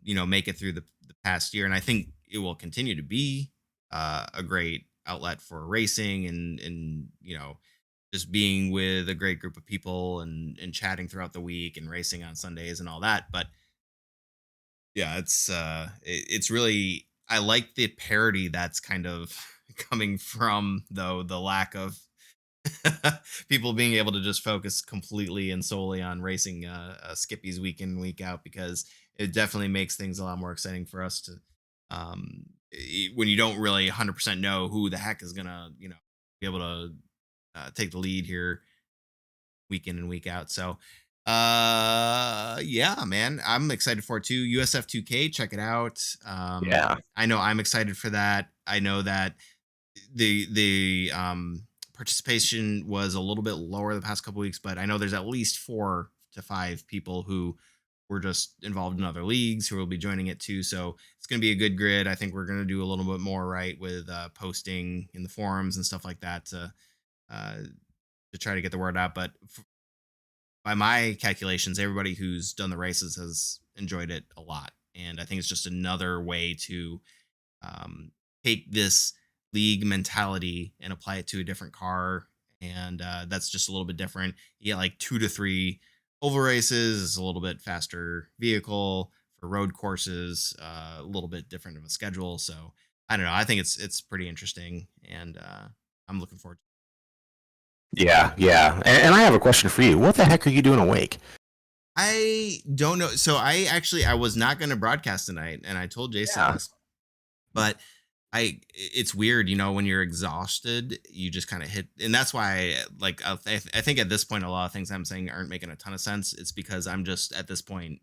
make it through the past year, and I think it will continue to be a great outlet for racing and just being with a great group of people and chatting throughout the week and racing on Sundays and all that. But yeah, it's really, I like the parody that's kind of coming from the lack of people being able to just focus completely and solely on racing Skippy's week in, week out, because it definitely makes things a lot more exciting for us to when you don't really 100% know who the heck is gonna be able to take the lead here week in and week out. So yeah, man, I'm excited for it too. USF2K, check it out. Yeah, I know I'm excited for that. I know that the participation was a little bit lower the past couple weeks, but I know there's at least 4 to 5 people who were just involved in other leagues who will be joining it too. So it's going to be a good grid. I think we're going to do a little bit more right with posting in the forums and stuff like that to try to get the word out. But by my calculations, everybody who's done the races has enjoyed it a lot. And I think it's just another way to um, take this league mentality and apply it to a different car. And that's just a little bit different. You get like 2 to 3 oval races, it's a little bit faster vehicle for road courses, a little bit different of a schedule. So I don't know. I think it's pretty interesting, and I'm looking forward. Yeah, yeah. And I have a question for you. What the heck are you doing awake? I don't know. So I was not going to broadcast tonight, and I told Jason this, but it's weird, when you're exhausted, you just kind of hit, and that's why I think at this point a lot of things I'm saying aren't making a ton of sense. It's because I'm just at this point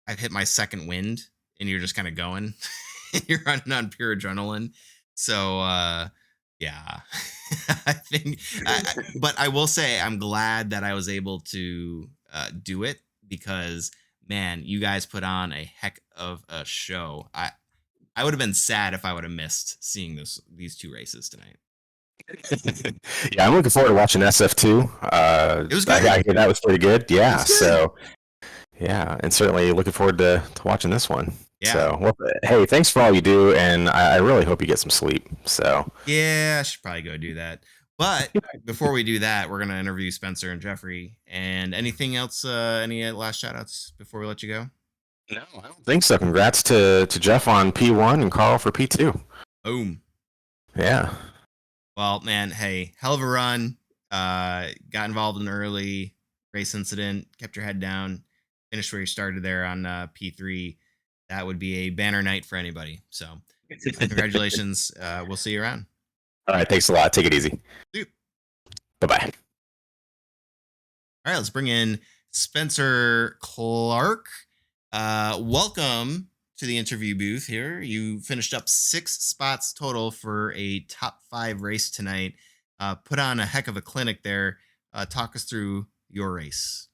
I've hit my second wind, and you're just kind of going, and you're running on pure adrenaline. So yeah, I think, but I will say I'm glad that I was able to do it, because man, you guys put on a heck of a show. I would have been sad if I would have missed seeing these 2 races tonight. Yeah, I'm looking forward to watching SF2. It was good. I hear that was pretty good. Yeah, so yeah, and certainly looking forward to watching this one. Yeah. So, well, hey, thanks for all you do, and I really hope you get some sleep. So yeah, I should probably go do that. But before we do that, we're gonna interview Spencer and Jeffrey. And anything else? Any last shout outs before we let you go? no, I don't think so. Congrats to Jeff on P1 and Carl for P2. Boom. Yeah. Well, man, hey, hell of a run. Got involved in an early race incident, kept your head down, finished where you started there on P3. That would be a banner night for anybody. So congratulations. We'll see you around. All right, thanks a lot. Take it easy. Bye-bye. All right, let's bring in Spencer Clark. Welcome to the interview booth here. You finished up 6 spots total for a top 5 race tonight. Put on a heck of a clinic there. Talk us through your race.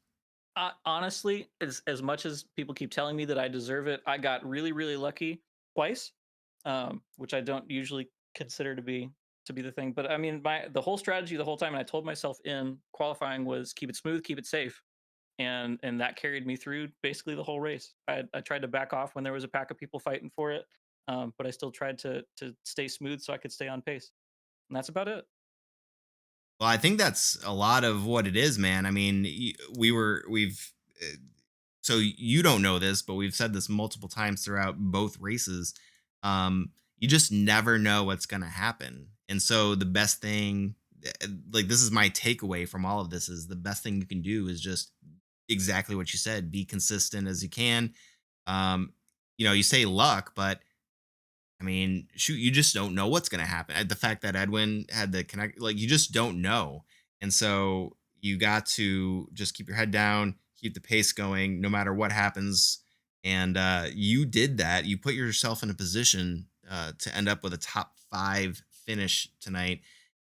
Honestly, as much as people keep telling me that I deserve it, I got really, really lucky twice, which I don't usually consider to be the thing. But I mean, the whole strategy the whole time, and I told myself in qualifying, was keep it smooth, keep it safe. And that carried me through basically the whole race. I tried to back off when there was a pack of people fighting for it, but I still tried to stay smooth so I could stay on pace. And that's about it. Well, I think that's a lot of what it is, man. I mean, so you don't know this, but we've said this multiple times throughout both races. You just never know what's going to happen. And so the best thing, like, this is my takeaway from all of this, is the best thing you can do is just exactly what you said, be consistent as you can. You say luck, but I mean, shoot, you just don't know what's going to happen. The fact that Edwin had the connect, like, you just don't know. And so you got to just keep your head down, keep the pace going, no matter what happens. And you did that. You put yourself in a position to end up with a top 5 finish tonight.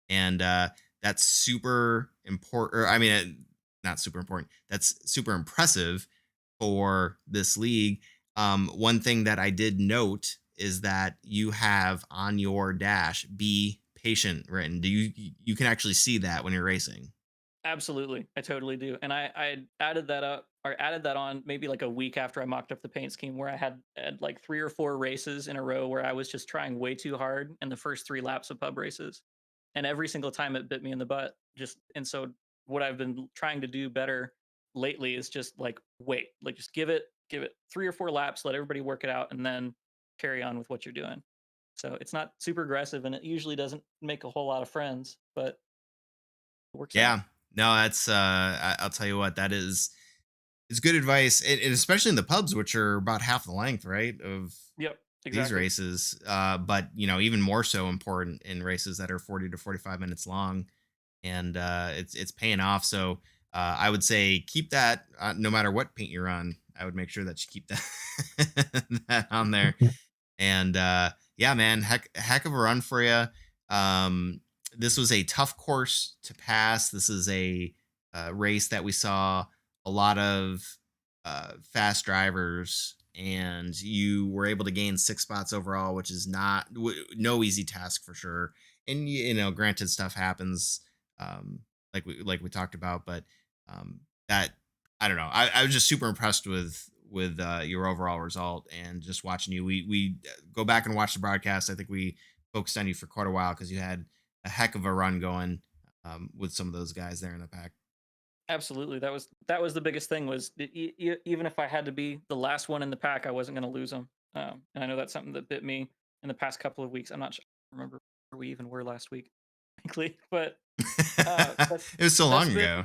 And that's super important. Or, I mean, not super important. That's super impressive for this league. One thing that I did note is that you have on your dash "be patient" written. Do you can actually see that when you're racing? Absolutely, I totally do. And I added that on maybe like a week after I mocked up the paint scheme, where I had like 3 or 4 races in a row where I was just trying way too hard in the first 3 laps of pub races, and every single time it bit me in the butt. And so what I've been trying to do better lately is just like wait, like just give it 3 or 4 laps, let everybody work it out, and then carry on with what you're doing. So it's not super aggressive, and it usually doesn't make a whole lot of friends, but it works out. Yeah, no, that's I'll tell you what, it's good advice, and especially in the pubs, which are about half the length, right, of Yep, these exactly. races. But even more so important in races that are 40 to 45 minutes long, and it's paying off. So I would say keep that, no matter what paint you're on. I would make sure that you keep that on there. And yeah, man, heck of a run for you. This was a tough course to pass. This is a race that we saw a lot of fast drivers, and you were able to gain 6 spots overall, which is no easy task for sure. And granted, stuff happens, like we talked about, but that I don't know. I was just super impressed with your overall result, and just watching you. We go back and watch the broadcast. I think we focused on you for quite a while because you had a heck of a run going with some of those guys there in the pack. Absolutely, that was the biggest thing. Was even if I had to be the last one in the pack, I wasn't going to lose them. And I know that's something that bit me in the past couple of weeks. I'm not sure, I remember where we even were last week, frankly, but It was so long ago.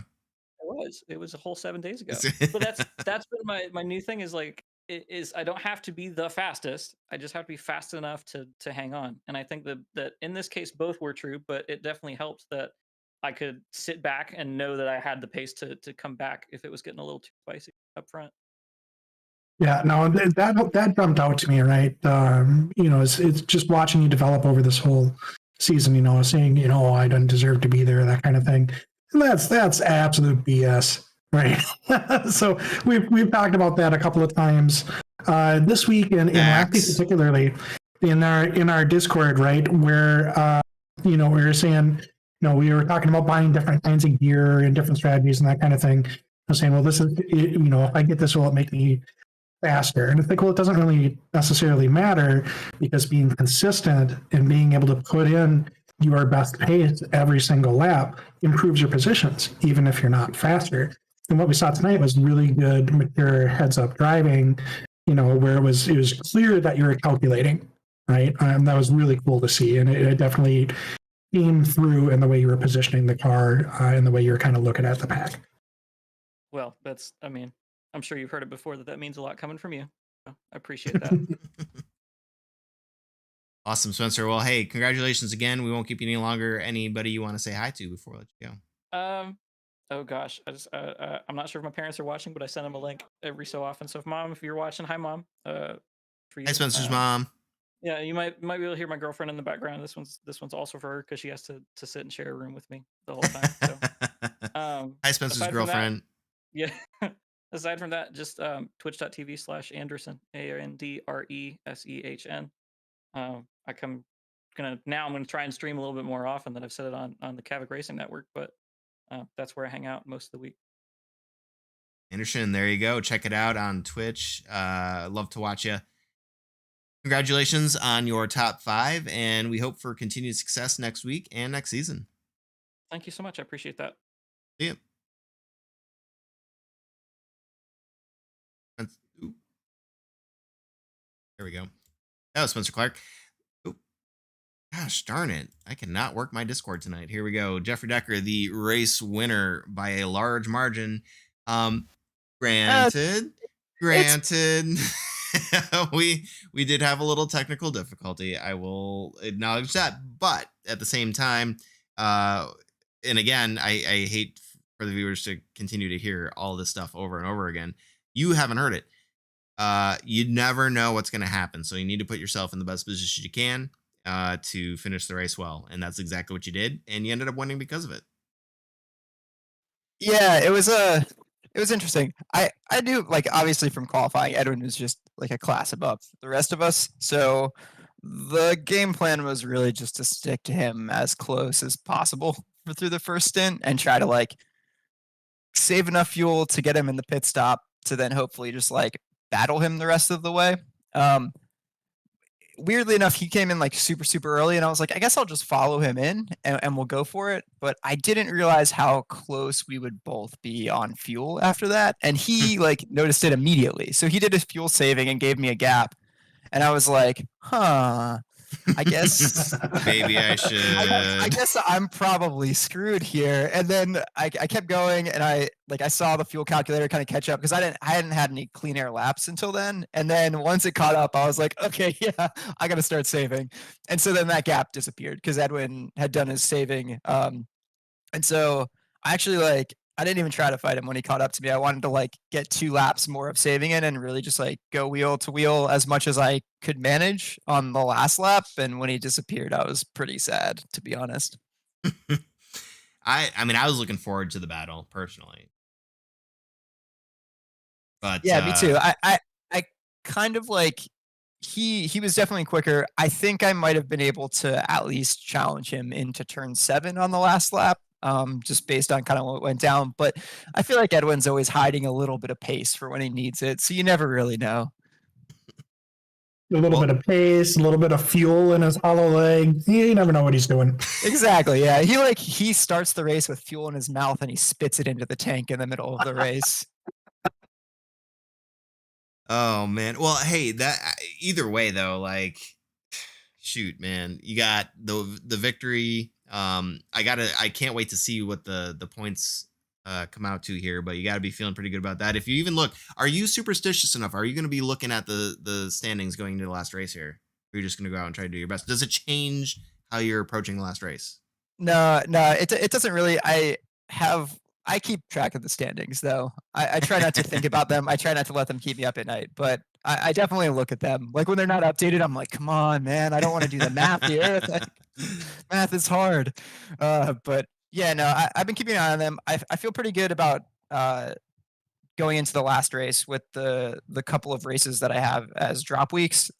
It was a whole 7 days ago. But that's been my new thing is like is I don't have to be the fastest. I just have to be fast enough to hang on. And I think that in this case both were true, but it definitely helps that I could sit back and know that I had the pace to come back if it was getting a little too spicy up front. Yeah, no, that jumped out to me, right? You know, it's just watching you develop over this whole season, you know, saying, you know, I don't deserve to be there, that kind of thing. And that's absolute BS, right? So we've talked about that a couple of times this week, and in last week particularly in our Discord, right, where you know, we were saying, you know, we were talking about buying different kinds of gear and different strategies and that kind of thing. I was saying, well, this is, you know, if I get this, will it make me faster? And I think, well, it doesn't really necessarily matter, because being consistent and being able to put in your best pace every single lap improves your positions, even if you're not faster. And what we saw tonight was really good, mature heads-up driving, you know, where it was clear that you were calculating, right? That was really cool to see, and it definitely came through in the way you were positioning the car and the way you're kind of looking at the pack. Well, I mean, I'm sure you've heard it before that means a lot coming from you. So I appreciate that. Awesome, Spencer. Well, hey, congratulations again. We won't keep you any longer. Anybody you want to say hi to before we let you go? Oh gosh, I'm not sure if my parents are watching, but I send them a link every so often. So if you're watching, hi mom. For you. Hi, Spencer's mom. Yeah, you might be able to hear my girlfriend in the background. This one's also for her because she has to sit and share a room with me the whole time. So, hi, Spencer's girlfriend. Yeah. Aside from that, just twitch.tv/Anderson, ANDRESEHN. I'm gonna try and stream a little bit more often than I've said it on the Kavik Racing Network, but that's where I hang out most of the week. Anderson, there you go. Check it out on Twitch. Love to watch you. Congratulations on your top 5, and we hope for continued success next week and next season. Thank you so much. I appreciate that. See you. There we go. That was Spencer Clark. Ooh. Gosh darn it. I cannot work my Discord tonight. Here we go. Jeffrey Decker, the race winner by a large margin. Granted. we did have a little technical difficulty. I will acknowledge that. But at the same time, and again, I hate for the viewers to continue to hear all this stuff over and over again. You haven't heard it. You never know what's going to happen. So you need to put yourself in the best position you can to finish the race well. And that's exactly what you did. And you ended up winning because of it. Yeah, it was interesting. I knew, like, obviously from qualifying, Edwin was just like a class above the rest of us. So the game plan was really just to stick to him as close as possible through the first stint and try to like save enough fuel to get him in the pit stop to then hopefully just like battle him the rest of the way. Weirdly enough, he came in like super early, and I was like, I guess I'll just follow him in and we'll go for it. But I didn't realize how close we would both be on fuel after that. And he like noticed it immediately. So he did his fuel saving and gave me a gap. And I was like, I guess maybe I should. I guess I'm probably screwed here. And then I kept going, and I saw the fuel calculator kind of catch up because I hadn't had any clean air laps until then. And then once it caught up, I was like, okay, yeah, I got to start saving. And so then that gap disappeared because Edwin had done his saving. And so I actually I didn't even try to fight him when he caught up to me. I wanted to like get 2 laps more of saving it and really just like go wheel to wheel as much as I could manage on the last lap. And when he disappeared, I was pretty sad, to be honest. I mean, I was looking forward to the battle personally. But yeah, me too. I kind of like he was definitely quicker. I think I might have been able to at least challenge him into turn 7 on the last lap. just based on kind of what went down. But I feel like Edwin's always hiding a little bit of pace for when he needs it, so you never really know. A little bit of pace, a little bit of fuel in his hollow leg. You never know what he's doing. Exactly. Yeah. He starts the race with fuel in his mouth and he spits it into the tank in the middle of the race. Oh man. Well, hey, that either way though, like, shoot, man, you got the victory. I can't wait to see what the points come out to here, but you got to be feeling pretty good about that. If you even look, are you superstitious enough? Are you going to be looking at the standings going into the last race here? Or are you just going to go out and try to do your best? Does it change how you're approaching the last race? No, it doesn't really. I keep track of the standings though. I try not to think about them. I try not to let them keep me up at night, but I definitely look at them. Like when they're not updated, I'm like, come on, man, I don't want to do the math here. Math is hard. But yeah, no, I've been keeping an eye on them. I feel pretty good about going into the last race with the couple of races that I have as drop weeks.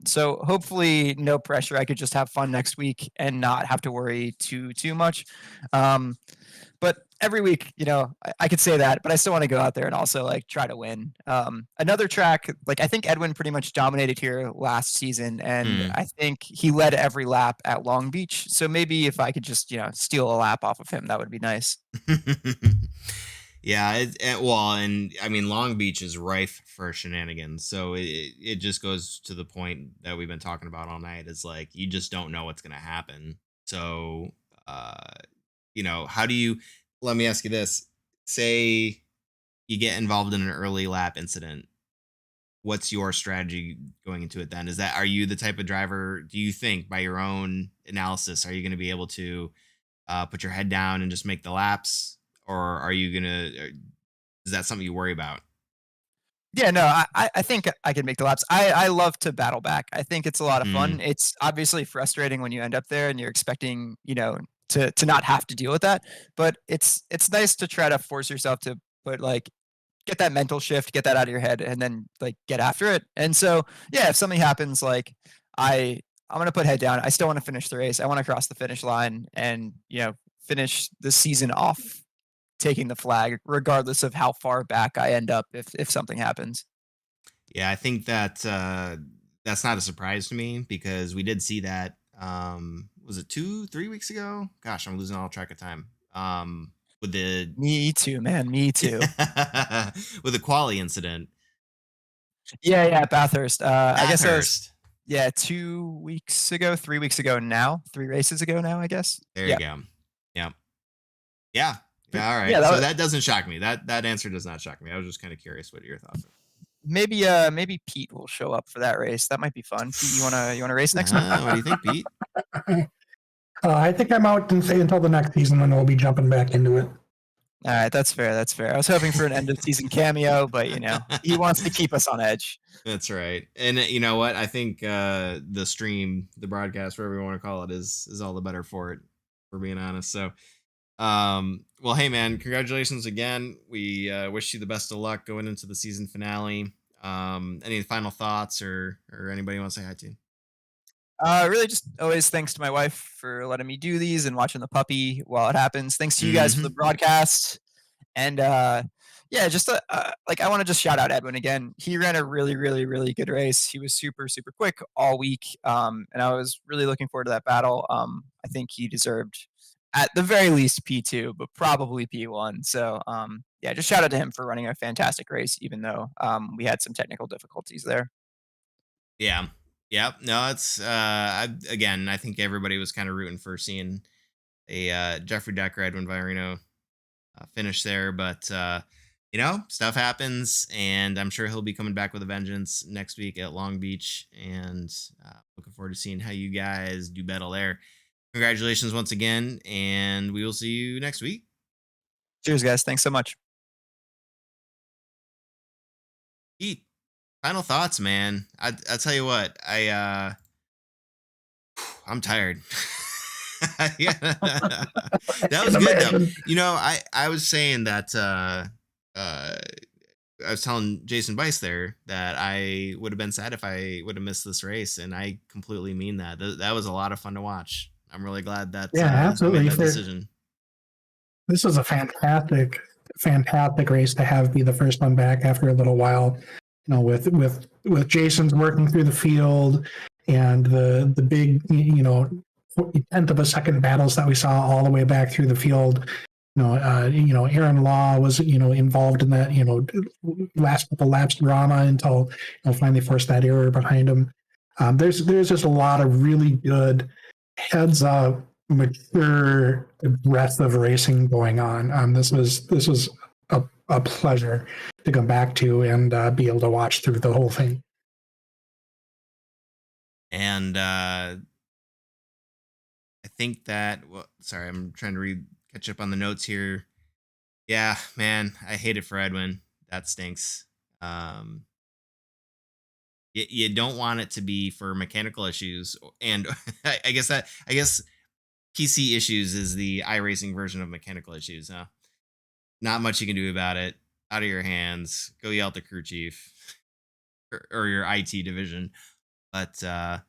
So hopefully no pressure. I could just have fun next week and not have to worry too much. But every week, I could say that, but I still want to go out there and also like try to win. Another track, like I think Edwin pretty much dominated here last season, and I think he led every lap at Long Beach. So maybe if I could just, steal a lap off of him, that would be nice. Yeah, well, and I mean, Long Beach is rife for shenanigans. So it just goes to the point that we've been talking about all night. Is like you just don't know what's going to happen. So, how do you? Let me ask you this: say you get involved in an early lap incident. What's your strategy going into it? Then are you the type of driver? Do you think, by your own analysis, are you going to be able to put your head down and just make the laps? Or are you is that something you worry about? Yeah, no, I think I can make the laps. I love to battle back. I think it's a lot of fun. It's obviously frustrating when you end up there and you're expecting, to not have to deal with that. But it's nice to try to force yourself to get that mental shift, get that out of your head, and then get after it. And so, yeah, if something happens, I'm gonna put head down. I still want to finish the race. I want to cross the finish line and finish the season off taking the flag, regardless of how far back I end up if something happens. Yeah, I think that that's not a surprise to me because we did see that. Was it 2-3 weeks ago? Gosh, I'm losing all track of time. With the Me too, man. Me too. with the quali incident. Yeah, Bathurst. I guess it was, Bathurst. 2 weeks ago, 3 weeks ago now, 3 races ago now, I guess. There you go. Yeah. Yeah. Yeah, all right. Yeah, so that doesn't shock me. That answer does not shock me. I was just kind of curious what your thoughts are. Maybe Pete will show up for that race. That might be fun. Pete, you wanna race next time? What do you think, Pete? I think I'm out until the next season when we'll be jumping back into it. All right, that's fair. That's fair. I was hoping for an end of season cameo, but he wants to keep us on edge. That's right. And you know what? I think the stream, the broadcast, whatever you want to call it, is all the better for it, for being honest. So well, hey man, congratulations again. We wish you the best of luck going into the season finale. Any final thoughts or anybody you want to say hi to? Really just always thanks to my wife for letting me do these and watching the puppy while it happens. Thanks to you guys for the broadcast. And just I want to just shout out Edwin again. He ran a really, really, really good race. He was super, super quick all week. And I was really looking forward to that battle. I think he deserved at the very least P2, but probably P1. So just shout out to him for running a fantastic race, even though we had some technical difficulties there. Yeah. Yep. No, it's I think everybody was kind of rooting for seeing a Jeffrey Decker, Edwin Virino finish there, but stuff happens, and I'm sure he'll be coming back with a vengeance next week at Long Beach, and looking forward to seeing how you guys do battle there. Congratulations once again, and we will see you next week. Cheers, guys. Thanks so much. Pete, final thoughts, man. I'll tell you what, I'm tired. Yeah. That was good though. I was saying that I was telling Jason Bice there that I would have been sad if I would have missed this race, and I completely mean that. That was a lot of fun to watch. I'm really glad that absolutely I made that decision. this was a fantastic race to have be the first one back after a little while. You know, with Jason's working through the field and the big, you know, tenth of a second battles that we saw all the way back through the field. Aaron Law was, involved in that, last couple laps drama until, finally forced that error behind him. There's just a lot of really good heads up, mature, aggressive racing going on. This was a pleasure to come back to and be able to watch through the whole thing. And I think that, sorry, I'm trying to catch up on the notes here. Yeah, man, I hate it for Edwin. That stinks. You don't want it to be for mechanical issues, and I guess PC issues is the iRacing version of mechanical issues, huh? Not much you can do about it. Out of your hands. Go yell at the crew chief or your IT division. But yeah,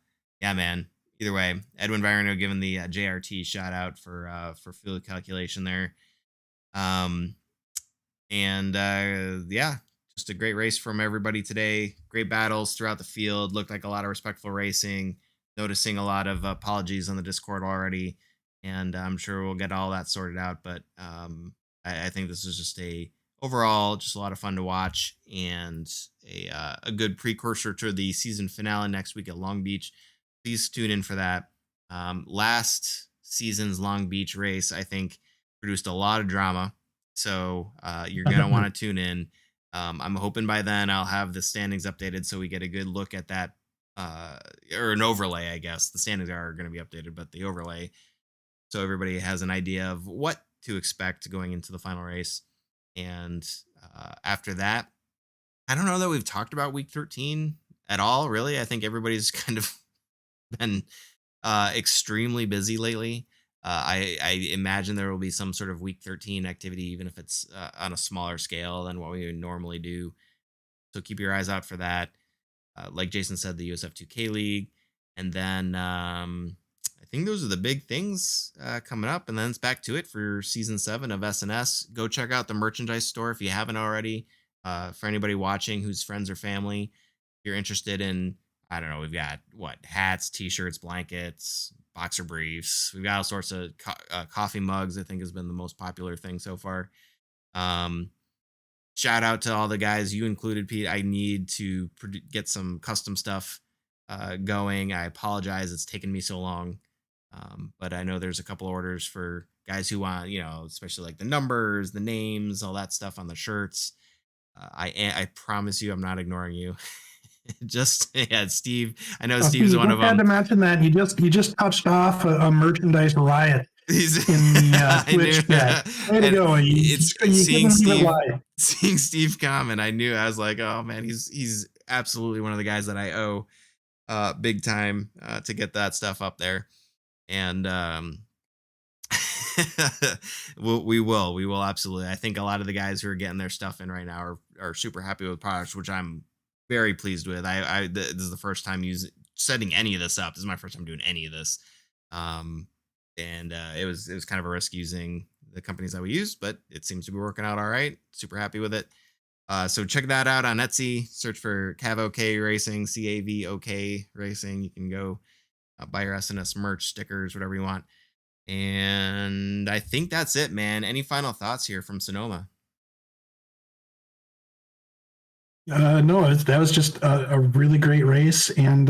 man. Either way, Edwin Virano giving the JRT shout out for fuel calculation there. Yeah, just a great race from everybody today. Great battles throughout the field. Looked like a lot of respectful racing. Noticing a lot of apologies on the Discord already. And I'm sure we'll get all that sorted out. But I think this is just overall just a lot of fun to watch and a good precursor to the season finale next week at Long Beach. Please tune in for that. Last season's Long Beach race, I think, produced a lot of drama. So you're going to want to tune in. I'm hoping by then I'll have the standings updated so we get a good look at that, or an overlay, I guess. The standings are going to be updated, but the overlay, so everybody has an idea of what to expect going into the final race. And after that, I don't know that we've talked about week 13 at all, really. I think everybody's kind of been extremely busy lately. I imagine there will be some sort of week 13 activity, even if it's on a smaller scale than what we would normally do. So keep your eyes out for that. Like Jason said, the SF2 K League. And then I think those are the big things coming up. And then it's back to it for season 7 of SNS. Go check out the merchandise store if you haven't already. For anybody watching whose friends or family, if you're interested in, I don't know, we've got hats, t-shirts, blankets, boxer briefs. We've got all sorts of coffee mugs. I think has been the most popular thing so far. Shout out to all the guys, you included, Pete. I need to get some custom stuff going. I apologize. It's taken me so long. But I know there's a couple orders for guys who want, especially like the numbers, the names, all that stuff on the shirts. I promise you, I'm not ignoring you. Just Steve. I know Steve's one of them. I had to mention that you just touched off a merchandise riot in the Twitch chat. Way to go! Seeing Steve comment, I knew. I was like, oh man, he's absolutely one of the guys that I owe big time to get that stuff up there. And we will absolutely. I think a lot of the guys who are getting their stuff in right now are super happy with products, which I'm very pleased with. This is the first time setting any of this up. This is my first time doing any of this. It was kind of a risk using the companies that we used, but it seems to be working out all right. Super happy with it. So check that out on Etsy. Search for CavOK Racing, CAVOK Racing. You can go buy your SNS merch, stickers, whatever you want. And I think that's it, man. Any final thoughts here from Sonoma? No, that was just a really great race, and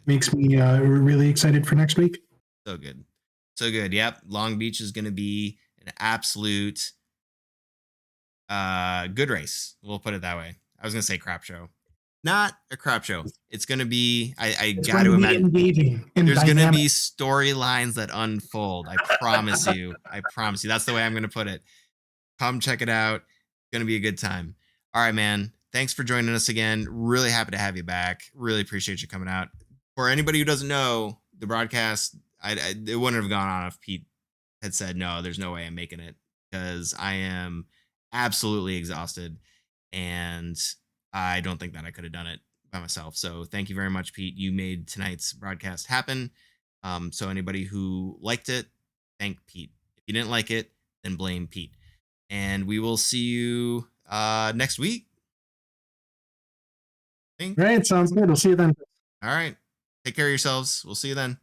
makes me really excited for next week. So good. Yep, Long Beach is going to be an absolute good race. We'll put it that way. I was going to say crap show. Not a crap show. It's going to be, I got to imagine, there's going to be storylines that unfold. I promise you. That's the way I'm going to put it. Come check it out. It's going to be a good time. All right, man. Thanks for joining us again. Really happy to have you back. Really appreciate you coming out. For anybody who doesn't know, the broadcast, it wouldn't have gone on if Pete had said, no, there's no way I'm making it, because I am absolutely exhausted. And I don't think that I could have done it by myself. So thank you very much, Pete. You made tonight's broadcast happen. So anybody who liked it, thank Pete. If you didn't like it, then blame Pete. And we will see you next week. Great, sounds good. We'll see you then. All right. Take care of yourselves. We'll see you then.